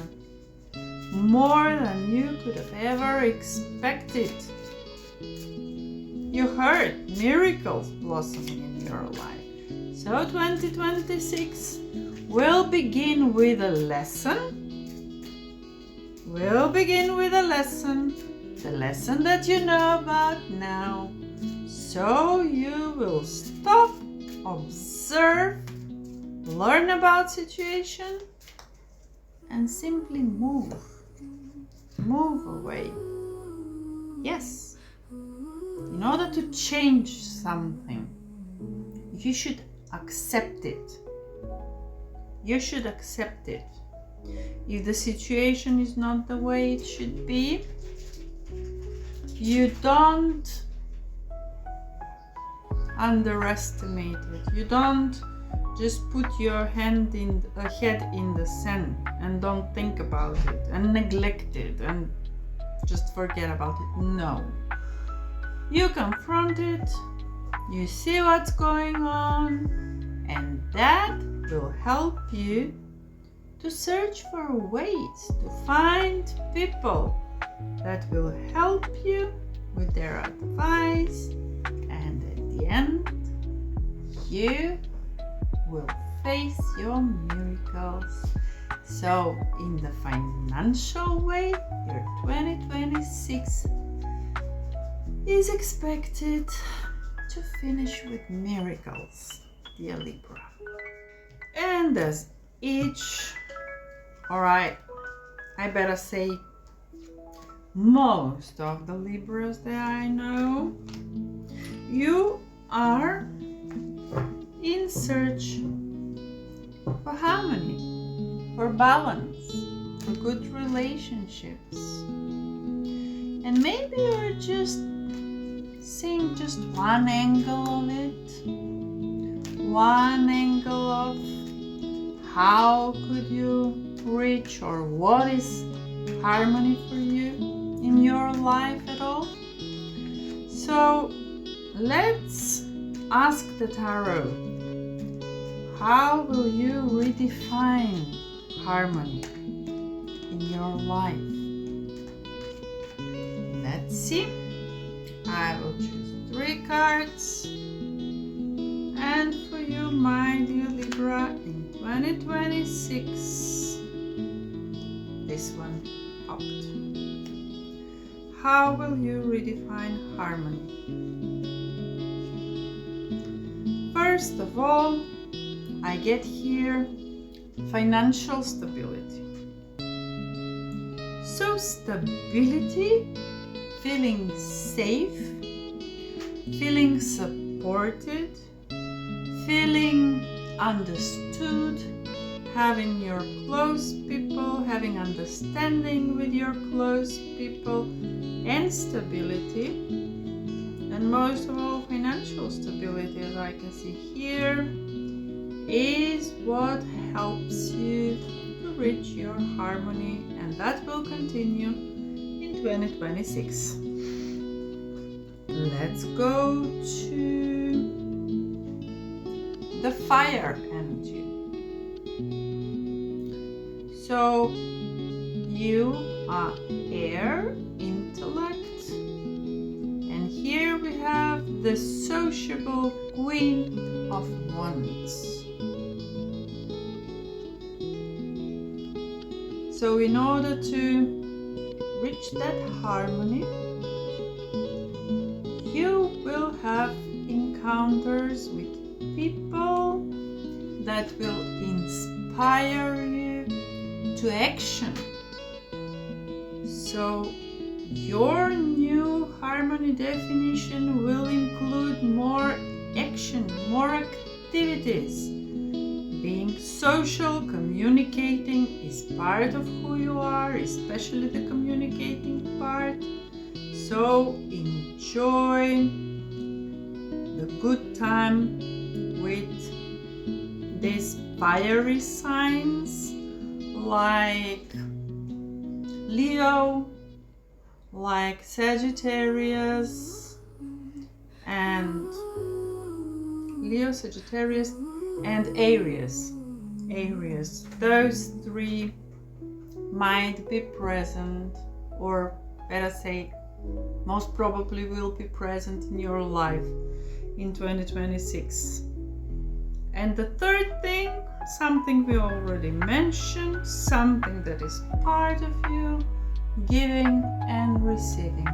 than you could have ever expected. You heard miracles blossoming in your life. So 2026 will begin with a lesson. We'll begin with a lesson, the lesson that you know about now. So you will stop, observe, learn about situation, and simply move away. Yes, in order to change something, you should accept it. You should accept it. If the situation is not the way it should be, you don't underestimate it. You don't just put your head in the sand and don't think about it and neglect it and just forget about it. No. You confront it, you see what's going on, and that will help you to search for ways to find people that will help you with their advice, and at the end you will face your miracles. So in the financial way, your 2026 is expected to finish with miracles, dear Libra. And as each, alright, I better say most of the Libras that I know, you are in search for harmony, for balance, for good relationships. And maybe you're just seeing just one angle of it, one angle of how could you reach or what is harmony for you in your life at all. So let's ask the tarot, how will you redefine harmony in your life? Let's see. I will choose 3 cards. And for you, my dear Libra, in 2026, this one popped. How will you redefine harmony? First of all, I get here financial stability. So stability, feeling safe, feeling supported, feeling understood, having your close people, having understanding with your close people, and stability, and most of all financial stability, as I can see here, is what helps you to reach your harmony, and that will continue in 2026. Let's go to the fire energy. So you are air, intellect, and here we have the sociable Queen of Wands. So in order to reach that harmony, you will have encounters with people that will inspire you to action. So your new harmony definition will include more action, more activities. Being social, communicating is part of who you are, especially the communicating part. So enjoy the good time with these fiery signs like Leo, like Sagittarius, and Leo, Sagittarius, and Aries. Those three might be present, or better say, most probably will be present in your life in 2026. And the third thing, something we already mentioned, something that is part of you, giving and receiving.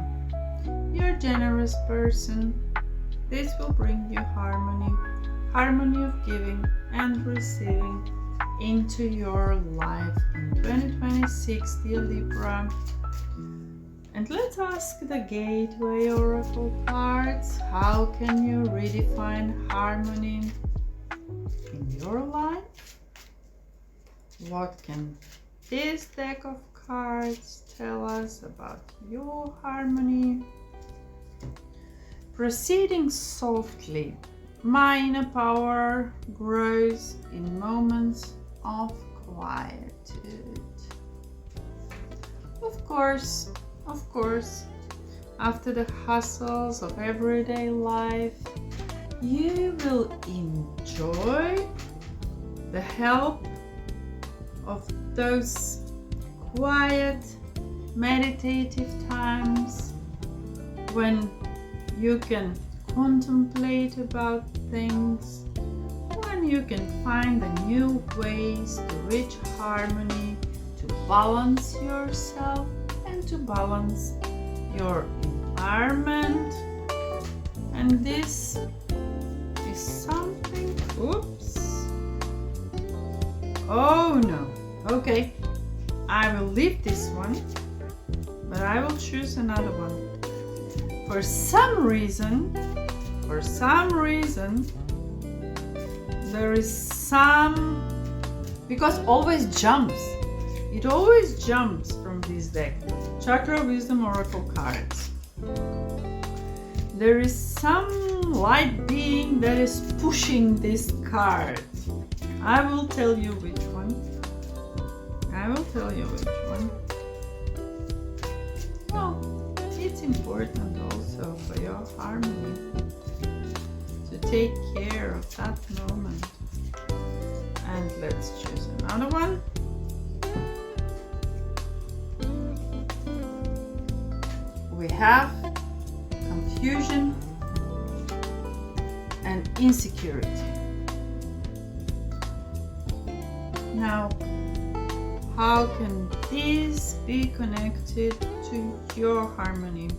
You're a generous person. This will bring you harmony of giving and receiving into your life in 2026, dear Libra. And let's ask the Gateway Oracle cards. How can you redefine harmony in your life? What can this deck of cards tell us about your harmony? Proceeding softly, my inner power grows in moments of quietude. Of course, after the hustles of everyday life, you will enjoy the help of those quiet, meditative times when you can contemplate about things, when you can find the new ways to reach harmony, to balance yourself and to balance your environment. And this is something, oops, oh no, okay, I will leave this one, but I will choose another one. For some reason, there is some, because it always jumps from this deck. Chakra Wisdom Oracle cards. There is some light being that is pushing this card. I will tell you which one. Well, it's important also for your harmony to take care of that moment. And let's choose another one. We have confusion and insecurity. Now, how can these be connected to your harmony?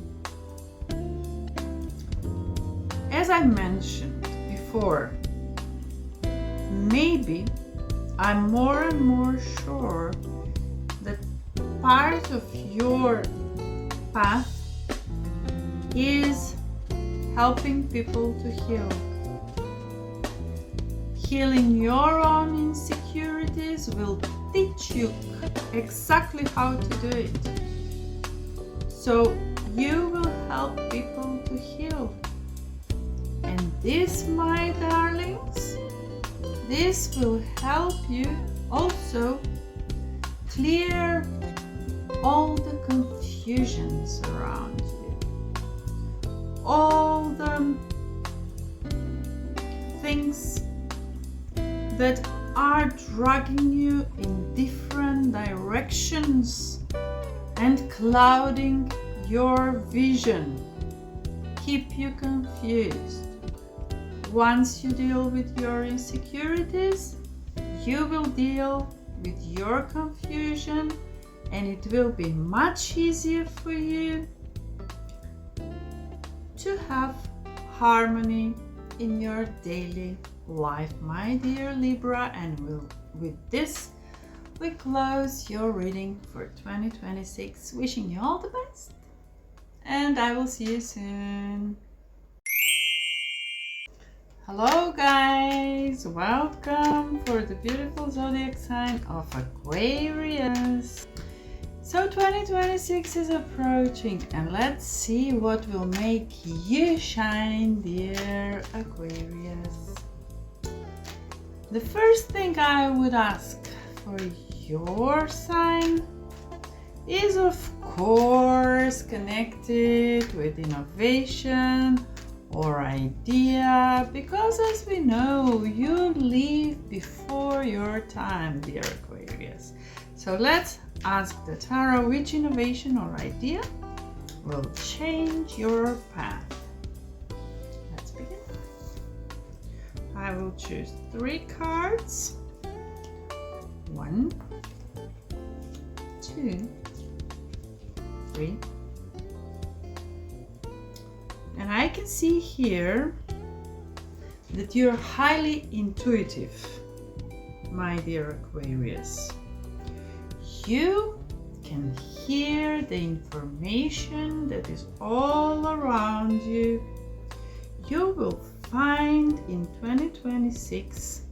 As I mentioned before, maybe I'm more and more sure that part of your path is helping people to heal. Healing your own insecurities will teach you exactly how to do it. So you will help people to heal. And this, my darlings, this will help you also clear all the confusions around you. All the things that are dragging you in different directions and clouding your vision, keep you confused. Once you deal with your insecurities, you will deal with your confusion, and it will be much easier for you to have harmony in your daily life, my dear Libra. And with this, we close your reading for 2026. Wishing you all the best, and I will see you soon. Hello guys, welcome for the beautiful zodiac sign of Aquarius. So 2026 is approaching, and let's see what will make you shine, dear Aquarius. The first thing I would ask for your sign is, of course, connected with innovation, or idea, because as we know, you live before your time, dear Aquarius. So let's ask the tarot which innovation or idea will change your path. Let's begin. I will choose 3 cards. 1, 2, 3. And I can see here that you're highly intuitive, my dear Aquarius. You can hear the information that is all around you. You will find in 2026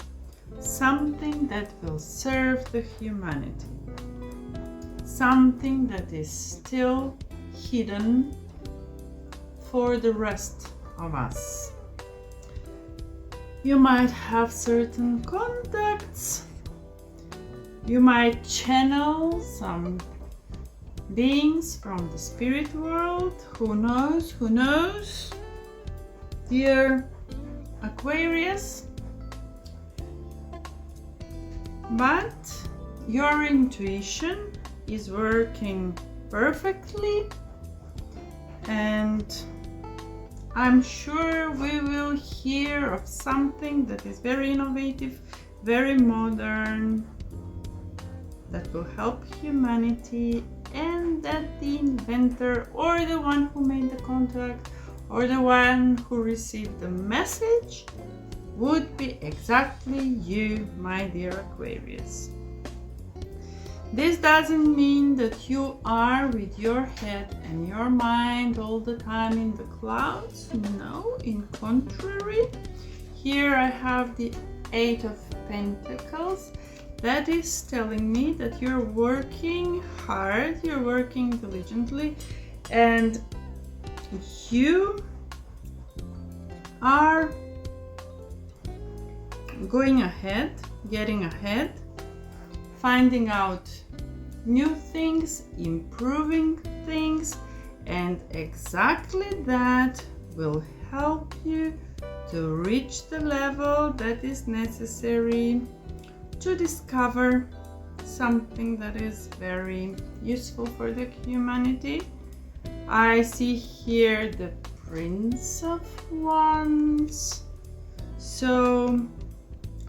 something that will serve the humanity, something that is still hidden for the rest of us. You might have certain contacts. You might channel some beings from the spirit world. Who knows? Who knows? Dear Aquarius. But your intuition is working perfectly, and I'm sure we will hear of something that is very innovative, very modern, that will help humanity, and that the inventor or the one who made the contract or the one who received the message would be exactly you, my dear Aquarius. This doesn't mean that you are with your head and your mind all the time in the clouds. No, in contrary. Here I have the 8 of Pentacles. That is telling me that you're working hard, you're working diligently, and you are going ahead, getting ahead, finding out new things, improving things, and exactly that will help you to reach the level that is necessary to discover something that is very useful for the humanity. I see here the Prince of Wands. So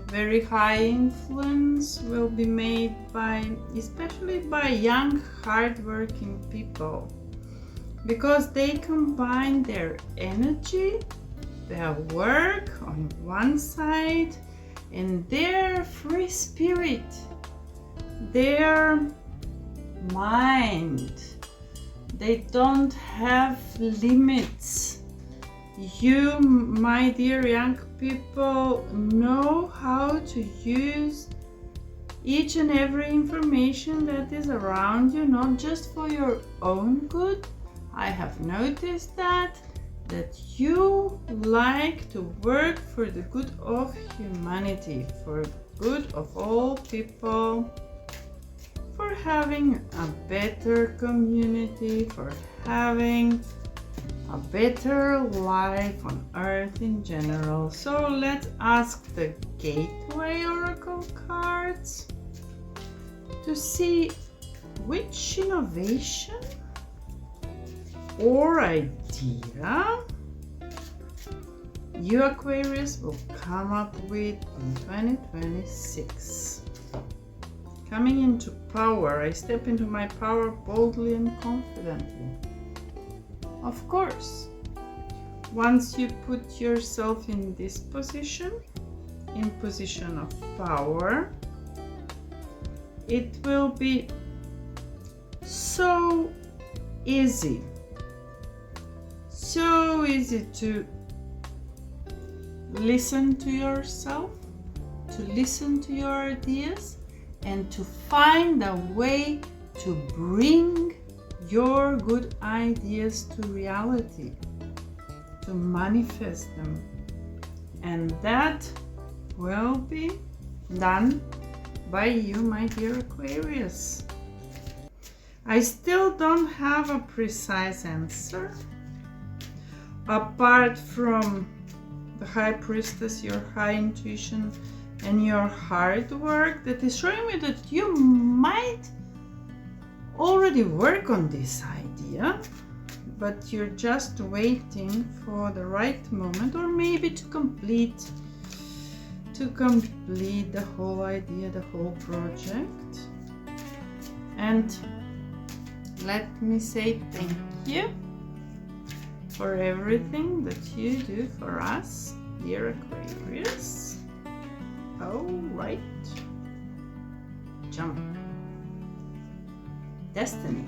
very high influence will be made by, especially by young, hardworking people, because they combine their energy, their work on one side, and their free spirit, their mind. They don't have limits. You, my dear young people, know how to use each and every information that is around you, not just for your own good. I have noticed that you like to work for the good of humanity, for the good of all people, for having a better community, for having a better life on earth in general. So let's ask the Gateway Oracle cards to see which innovation or idea you, Aquarius, will come up with in 2026. Coming into power, I step into my power boldly and confidently. Of course, once you put yourself in this position, in position of power, it will be so easy to listen to yourself, to listen to your ideas, and to find a way to bring your good ideas to reality, to manifest them. And that will be done by you, my dear Aquarius. I still don't have a precise answer apart from the High Priestess, your high intuition and your hard work, that is showing me that you might already work on this idea, but you're just waiting for the right moment, or maybe to complete the whole idea, the whole project. And let me say thank you for everything that you do for us, dear Aquarius. All right. Jump. Destiny.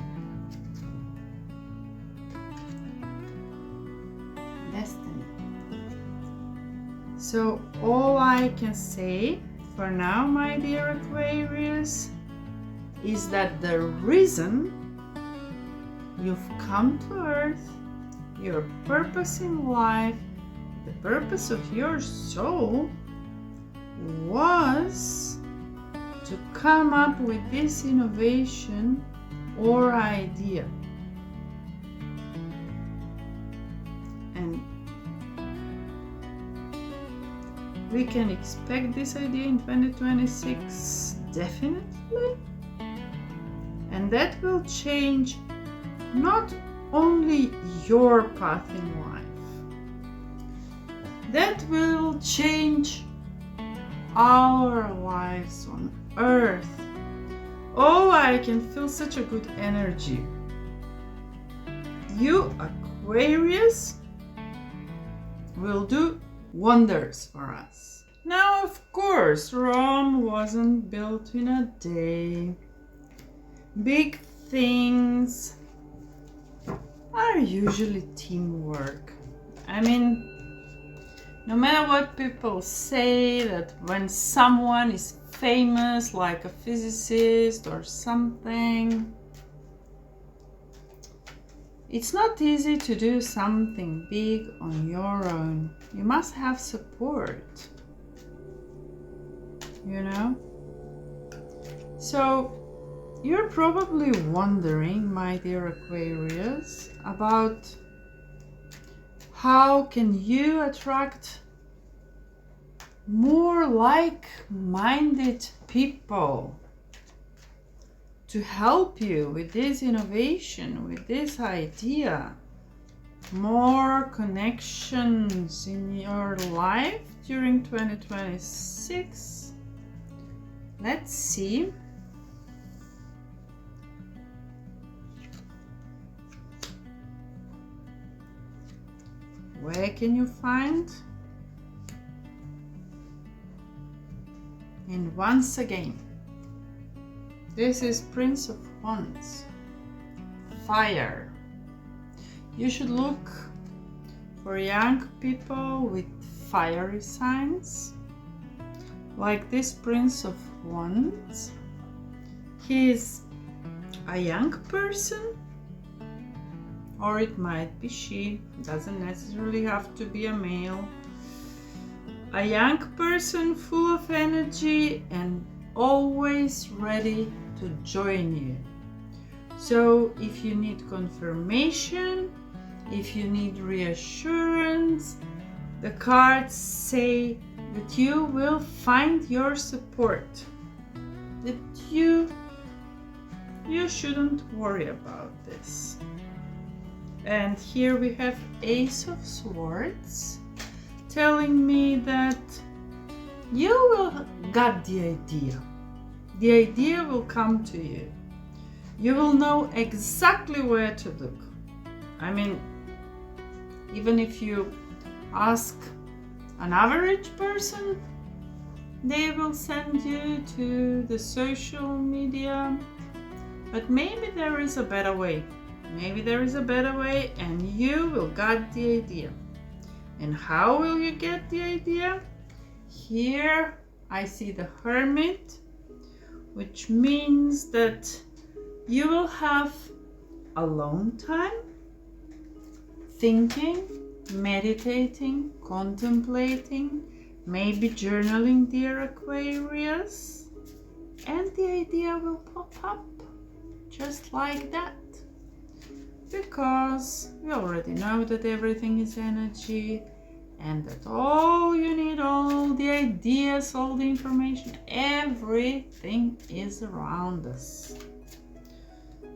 Destiny. So all I can say for now, my dear Aquarius, is that the reason you've come to Earth, your purpose in life, the purpose of your soul, was to come up with this innovation or idea. And we can expect this idea in 2026, definitely. And that will change not only your path in life, that will change our lives on Earth. Oh, I can feel such a good energy. You, Aquarius, will do wonders for us. Now, of course, Rome wasn't built in a day. Big things are usually teamwork. I mean, no matter what people say, that when someone is famous, like a physicist or something, it's not easy to do something big on your own. You must have support, you know? So, you're probably wondering, my dear Aquarius, about how can you attract more like-minded people to help you with this innovation, with this idea. More connections in your life during 2026. Let's see. Where can you find? And once again, this is Prince of Wands, fire. You should look for young people with fiery signs, like this Prince of Wands. He is a young person, or it might be she, doesn't necessarily have to be a male. A young person full of energy and always ready to join you. So if you need confirmation, if you need reassurance, the cards say that you will find your support, that you shouldn't worry about this. And here we have Ace of Swords, telling me that you will get the idea. The idea will come to you. You will know exactly where to look. I mean, even if you ask an average person, they will send you to the social media. But maybe there is a better way. Maybe there is a better way, and you will get the idea. And how will you get the idea? Here I see the Hermit, which means that you will have alone time, thinking, meditating, contemplating, maybe journaling, dear Aquarius, and the idea will pop up just like that. because we already know that everything is energy and that all you need, all the ideas, all the information, everything is around us.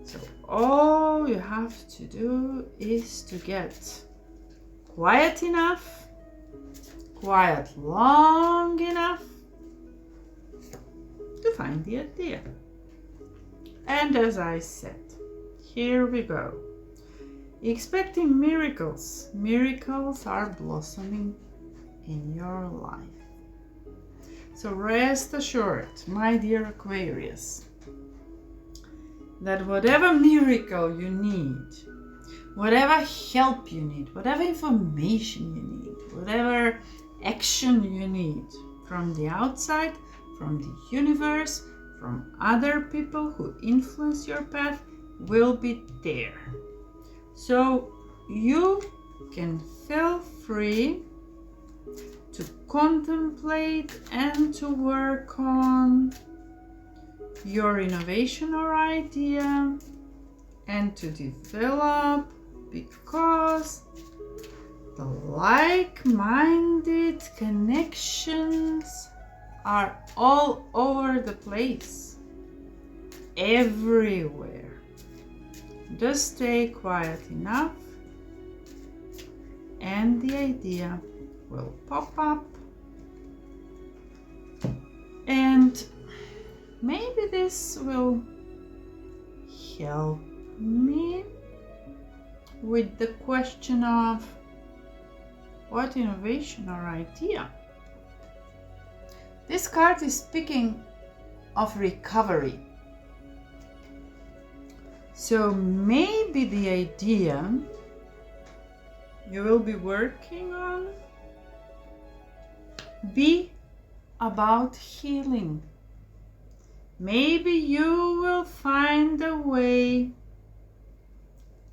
So all you have to do is to get quiet enough, quiet long enough to find the idea. And as I said, here we go. Expecting miracles. Miracles are blossoming in your life. So rest assured, my dear Aquarius, that whatever miracle you need, whatever help you need, whatever information you need, whatever action you need from the outside, from the universe, from other people who influence your path, will be there. So you can feel free to contemplate and to work on your innovation or idea and to develop, because the like-minded connections are all over the place, everywhere. Just stay quiet enough and the idea will pop up, and maybe this will help me with the question of what innovation or idea. This card is speaking of recovery. So maybe the idea you will be working on be about healing. Maybe you will find a way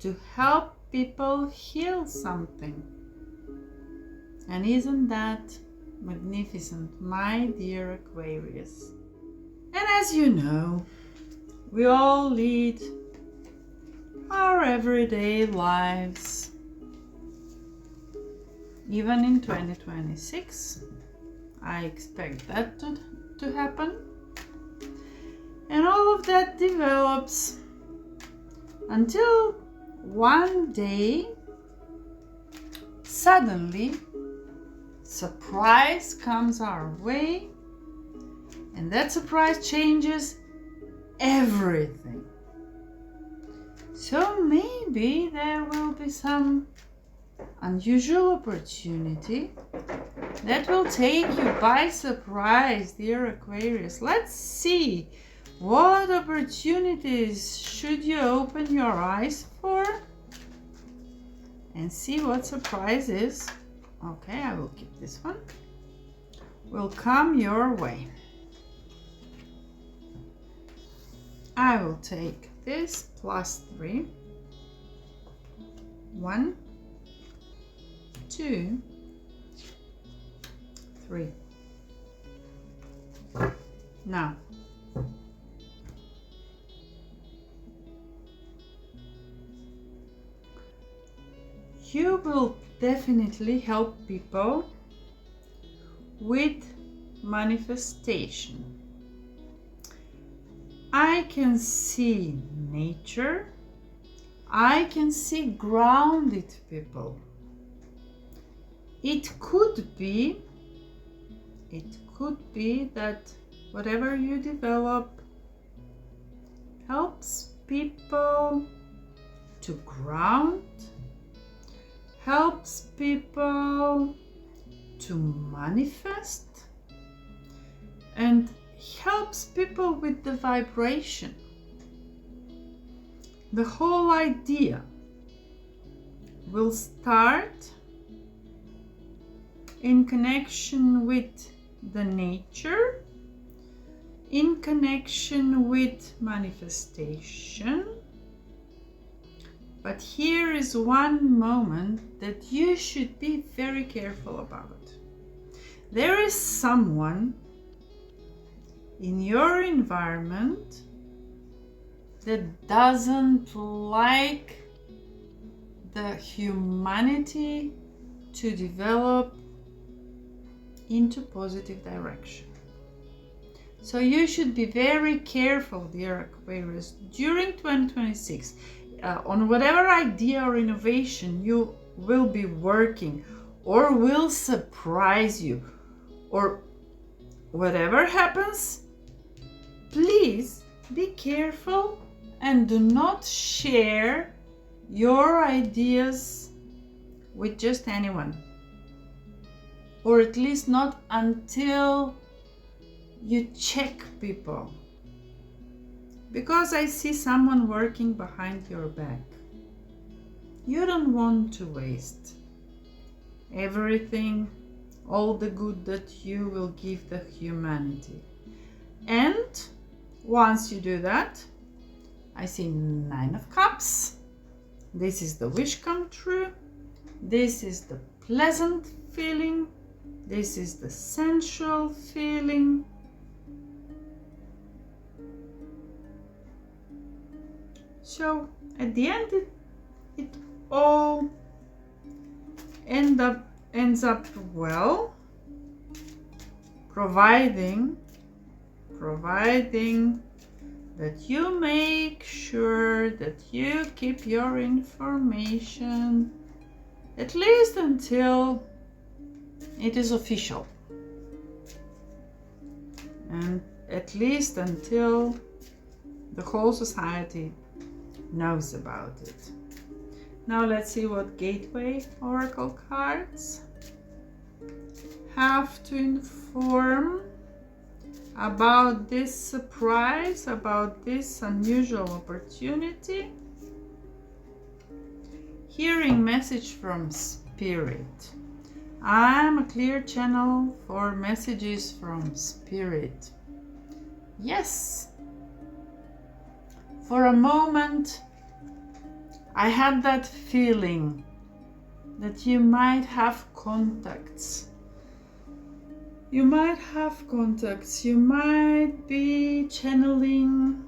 to help people heal something. And isn't that magnificent, my dear Aquarius? And as you know, we all lead our everyday lives. Even in 2026, I expect that to happen. And all of that develops until one day, suddenly, surprise comes our way, and that surprise changes everything. So maybe there will be some unusual opportunity that will take you by surprise, dear Aquarius. Let's see, what opportunities should you open your eyes for? And see what surprises, okay, I will keep this one, will come your way. I will take this +3. 1, 2, 3. Now, you will definitely help people with manifestation. I can see nature. I can see grounded people. It could be that whatever you develop helps people to ground, helps people to manifest, and helps people with the vibration. The whole idea will start in connection with the nature, in connection with manifestation. But here is one moment that you should be very careful about. There is someone in your environment that doesn't like the humanity to develop into positive direction. So you should be very careful, dear Aquarius, during 2026 on whatever idea or innovation you will be working or will surprise you, or whatever happens, please be careful and do not share your ideas with just anyone, or at least not until you check people, because I see someone working behind your back. You don't want to waste everything, all the good that you will give the humanity. And once you do that, I see 9 of Cups. This is the wish come true. This is the pleasant feeling. This is the sensual feeling. So at the end, it all ends up well, providing that you make sure that you keep your information at least until it is official, and at least until the whole society knows about it. Now let's see what Gateway Oracle cards have to inform about this surprise, about this unusual opportunity. Hearing message from Spirit. I'm a clear channel for messages from Spirit. Yes. For a moment, I had that feeling that you might have contacts. You might have contacts. You might be channeling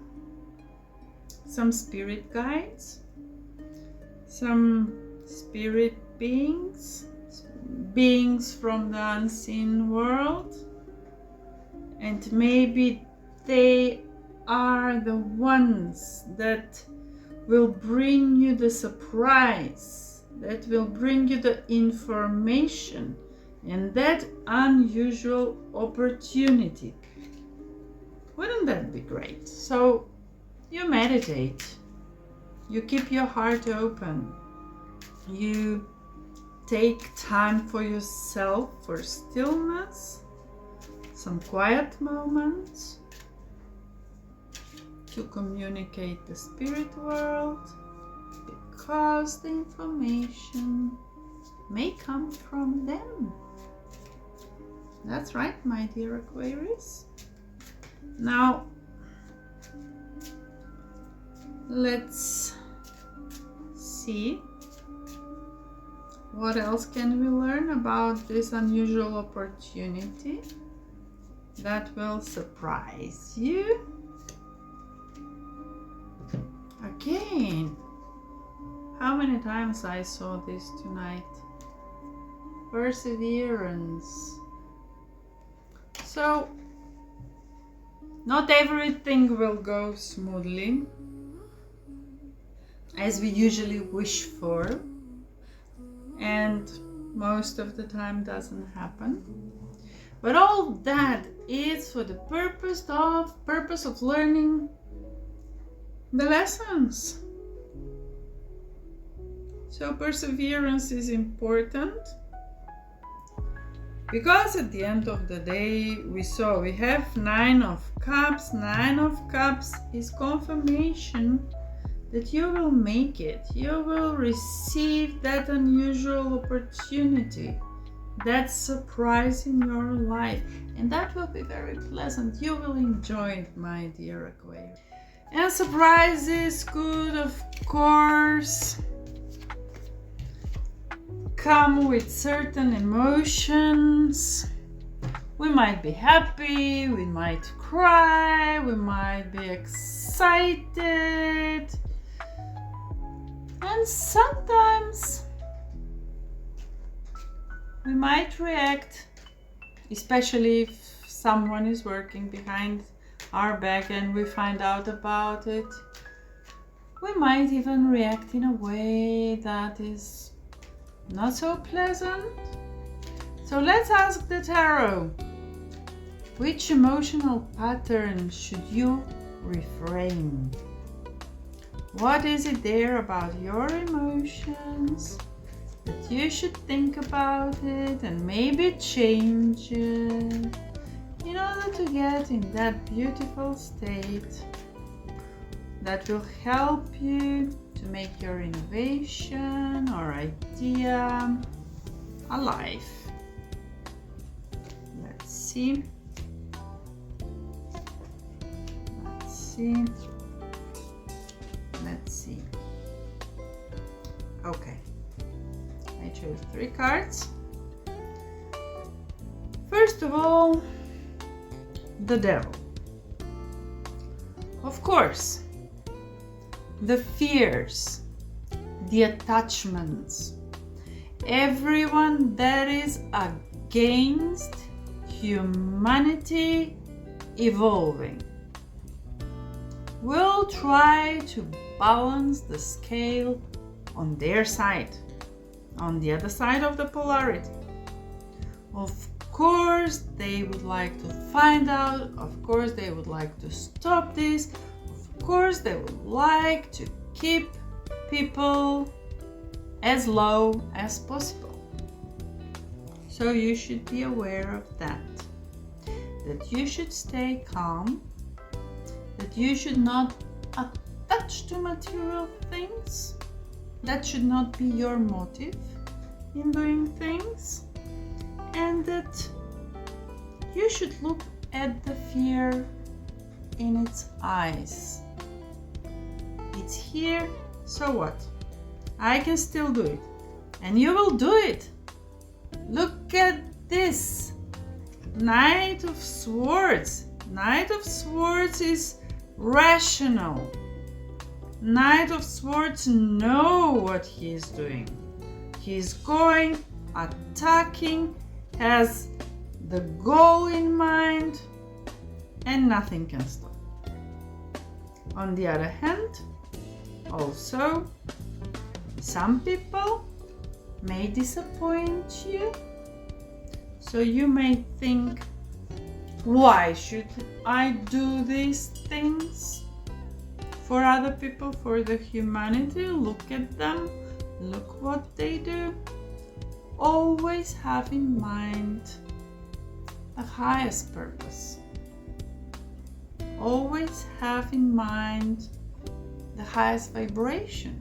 some spirit guides, some spirit beings from the unseen world, and maybe they are the ones that will bring you the surprise, that will bring you the information and that unusual opportunity. Wouldn't that be great? So you meditate, you keep your heart open, you take time for yourself, for stillness, some quiet moments, to communicate the spirit world, because the information may come from them. That's right, my dear Aquarius. Now let's see what else can we learn about this unusual opportunity that will surprise you. Again, how many times I saw this tonight? Perseverance. So, not everything will go smoothly as we usually wish for, and most of the time doesn't happen. But all that is for the purpose of learning the lessons. So perseverance is important, because at the end of the day we have 9 of Cups. 9 of Cups is confirmation that you will make it. You will receive that unusual opportunity, that surprise in your life, and that will be very pleasant. You will enjoy it, my dear Aquarius. And surprises could, of course, come with certain emotions. We might be happy, we might cry, we might be excited. And sometimes we might react, especially if someone is working behind our back and we find out about it. We might even react in a way that is not so pleasant. So let's ask the tarot, which emotional pattern should you reframe? What is it there about your emotions that you should think about it and maybe change it in order to get in that beautiful state that will help you to make your innovation or idea alive? Let's see. Let's see. Okay. I chose 3 cards. First of all, the Devil. Of course, the fears, the attachments, everyone that is against humanity evolving will try to balance the scale on their side, on the other side of the polarity. Of course, they would like to find out, of course, they would like to stop this, of course, they would like to keep people as low as possible. So you should be aware of that you should stay calm, that you should not attach to material things. That should not be your motive in doing things, and that you should look at the fear in its eyes. It's here, so what? I can still do it, and you will do it. Look at this. Knight of Swords. Knight of Swords is rational. Knight of Swords knows what he is doing. He is going, attacking, has the goal in mind, and nothing can stop. On the other hand, also, some people may disappoint you. So you may think, why should I do these things for other people, for the humanity? Look at them, look what they do. Always have in mind the highest purpose. Always have in mind the highest vibration.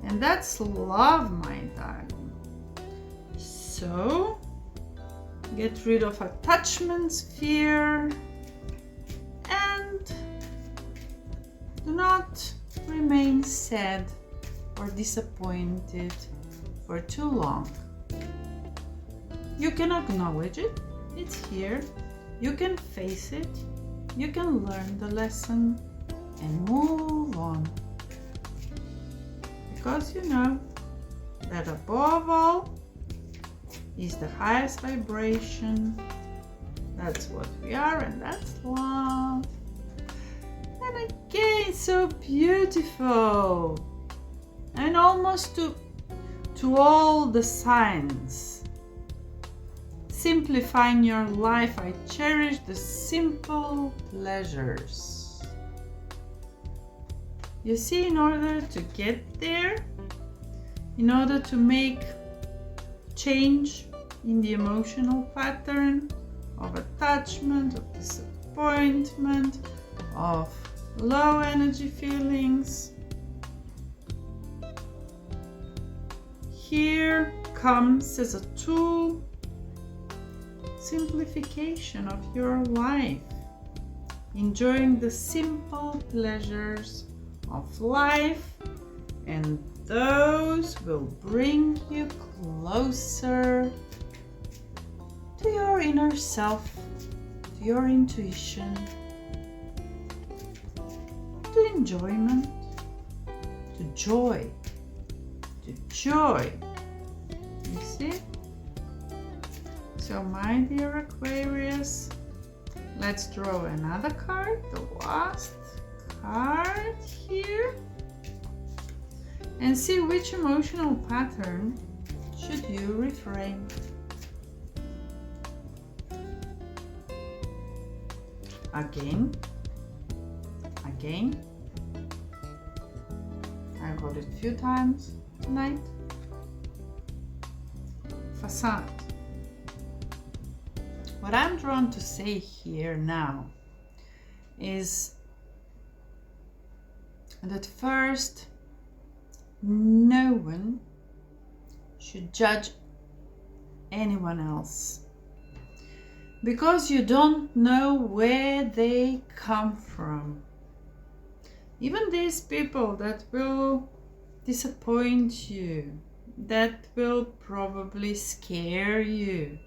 And that's love, my darling. So, get rid of attachments, fear, and do not remain sad or disappointed for too long. You can acknowledge it, it's here, you can face it, you can learn the lesson and move on. Because you know that above all is the highest vibration. That's what we are, and that's love. And again, so beautiful. And almost to all the signs. Simplifying your life, I cherish the simple pleasures. You see, in order to get there, in order to make change in the emotional pattern of attachment, of disappointment, of low energy feelings, here comes as a tool simplification of your life, enjoying the simple pleasures of life, and those will bring you closer to your inner self, to your intuition, to enjoyment, to joy, to joy. You see? So my dear Aquarius, let's draw another card, the last card here, and see which emotional pattern should you reframe. Again. I got it a few times tonight. Facade. What I'm drawn to say here now is that first, no one should judge anyone else, because you don't know where they come from. Even these people that will disappoint you, that will probably scare you,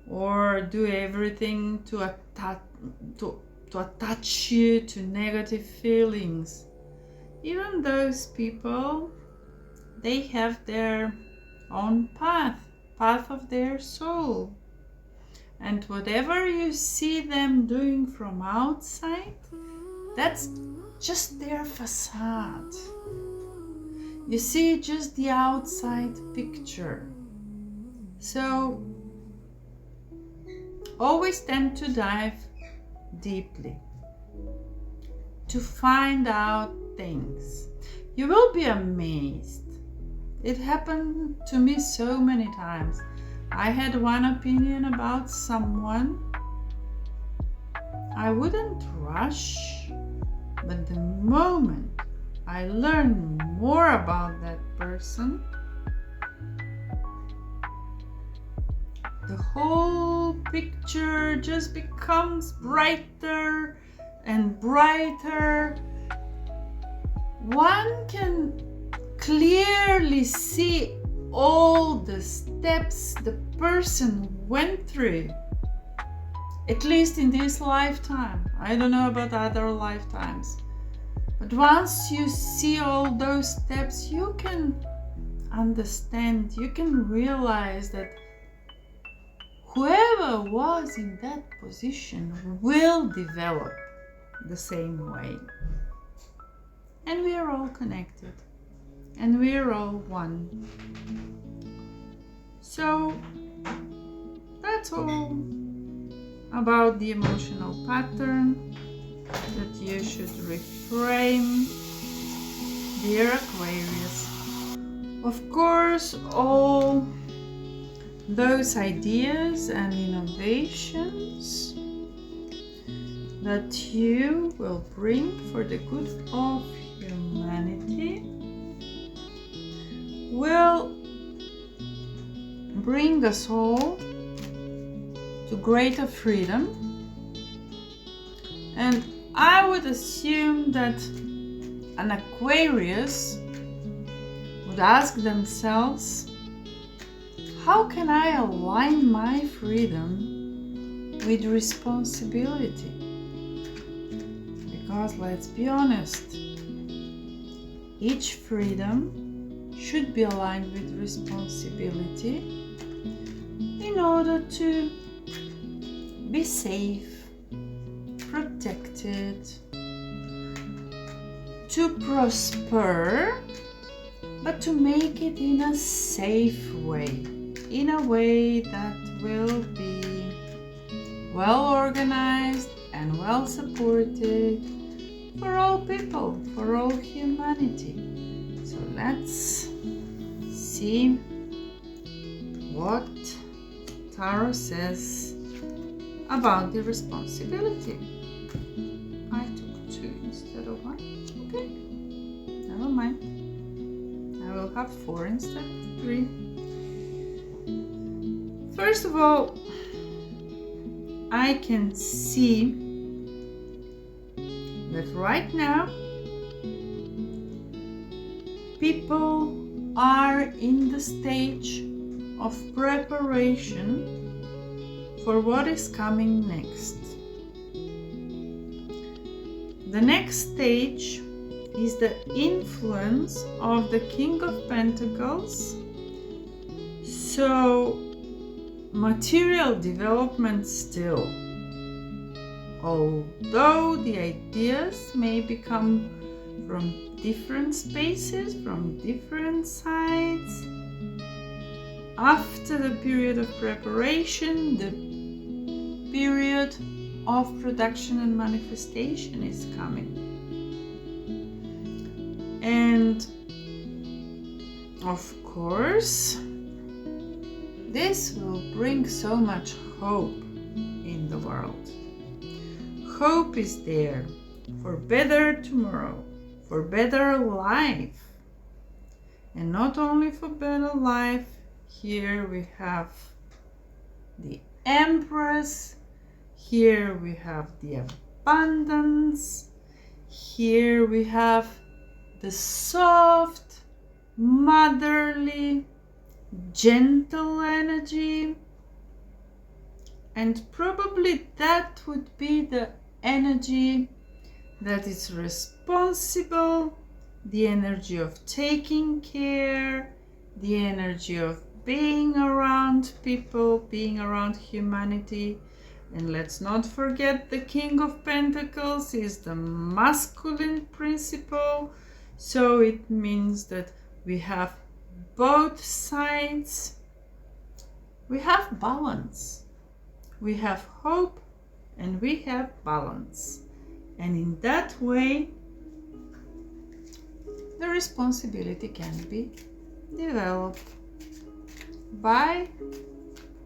or do everything to attach you to negative feelings. Even those people, they have their own path of their soul. And whatever you see them doing from outside, that's just their facade. You see just the outside picture. So always tend to dive deeply to find out things. You will be amazed. It happened to me so many times. I had one opinion about someone. I wouldn't rush, but the moment I learn more about that person, the whole picture just becomes brighter and brighter. One can clearly see all the steps the person went through, at least in this lifetime. I don't know about other lifetimes, but once you see all those steps, you can understand, you can realize that whoever was in that position will develop the same way. And we are all connected, and we are all one. So that's all about the emotional pattern that you should reframe, dear Aquarius. Of course, all those ideas and innovations that you will bring for the good of humanity will bring us all to greater freedom. And I would assume that an Aquarius would ask themselves, how can I align my freedom with responsibility? Because let's be honest, each freedom should be aligned with responsibility in order to be safe, protected, to prosper, but to make it in a safe way, in a way that will be well organized and well supported for all people, for all humanity. So let's see what Tarot says about the responsibility. I took 2 instead of 1. Okay, never mind. I will have 4 instead of 3. First of all, I can see that right now people are in the stage of preparation for what is coming next. The next stage is the influence of the King of Pentacles. So material development still, although the ideas may become from different spaces, from different sides. After the period of preparation, the period of production and manifestation is coming. And of course, this will bring so much hope in the world. Hope is there for better tomorrow, for better life. And not only for better life, here we have the Empress, here we have the abundance, here we have the soft, motherly, gentle energy, and probably that would be the energy that is responsible, the energy of taking care, the energy of being around people, being around humanity. And let's not forget the King of Pentacles is the masculine principle, so it means that we have both sides. We have balance, we have hope, and we have balance. And in that way, the responsibility can be developed by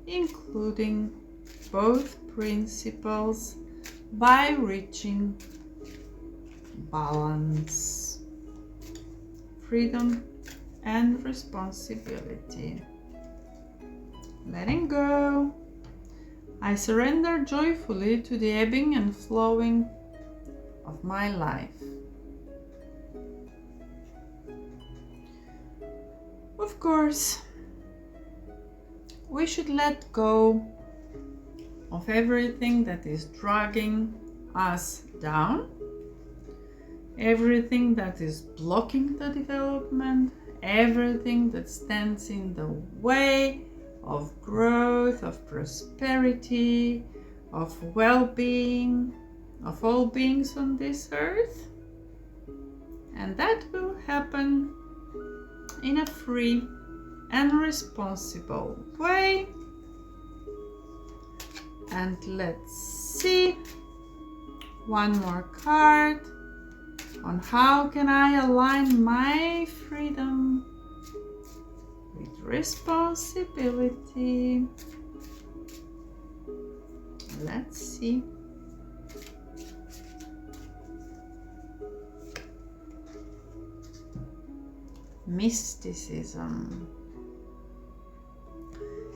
including both principles, by reaching balance, freedom and responsibility. Letting go. I surrender joyfully to the ebbing and flowing of my life. Of course, we should let go of everything that is dragging us down, everything that is blocking the development, everything that stands in the way of growth, of prosperity, of well-being, of all beings on this earth. And that will happen in a free and responsible way. And let's see one more card on how can I align my freedom with responsibility. Let's see. Mysticism.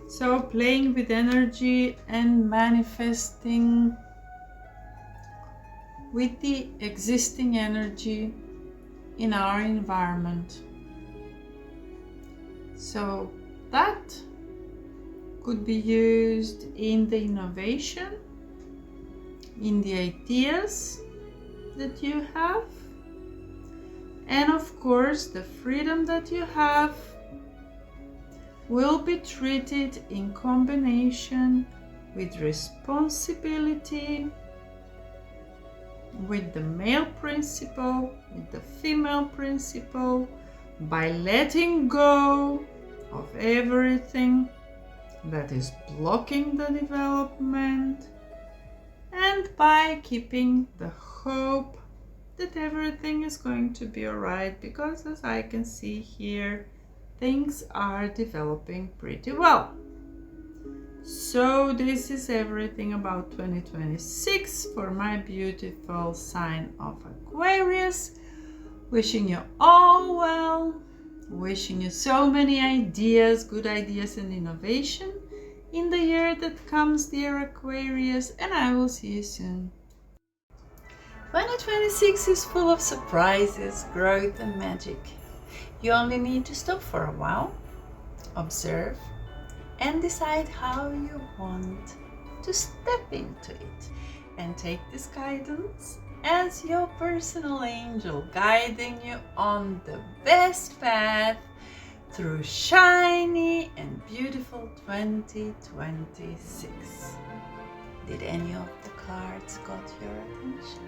So playing with energy and manifesting with the existing energy in our environment. So that could be used in the innovation, in the ideas that you have, and of course the freedom that you have will be treated in combination with responsibility, with the male principle, with the female principle, by letting go of everything that is blocking the development, and by keeping the hope that everything is going to be alright, because as I can see here, things are developing pretty well. So this is everything about 2026 for my beautiful sign of Aquarius. Wishing you all well, wishing you so many ideas, good ideas and innovation in the year that comes, dear Aquarius, and I will see you soon. 2026 is full of surprises, growth and magic. You only need to stop for a while, observe, and decide how you want to step into it. And take this guidance as your personal angel, guiding you on the best path through shiny and beautiful 2026. Did any of the cards got your attention?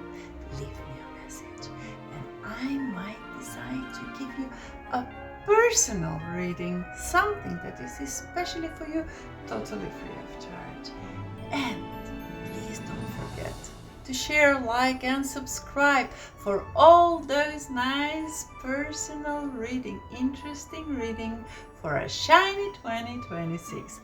Leave me a message and I might decide to give you a personal reading, something that is especially for you, totally free of charge. And please don't forget to share, like and subscribe for all those nice personal reading, interesting reading for a shiny 2026.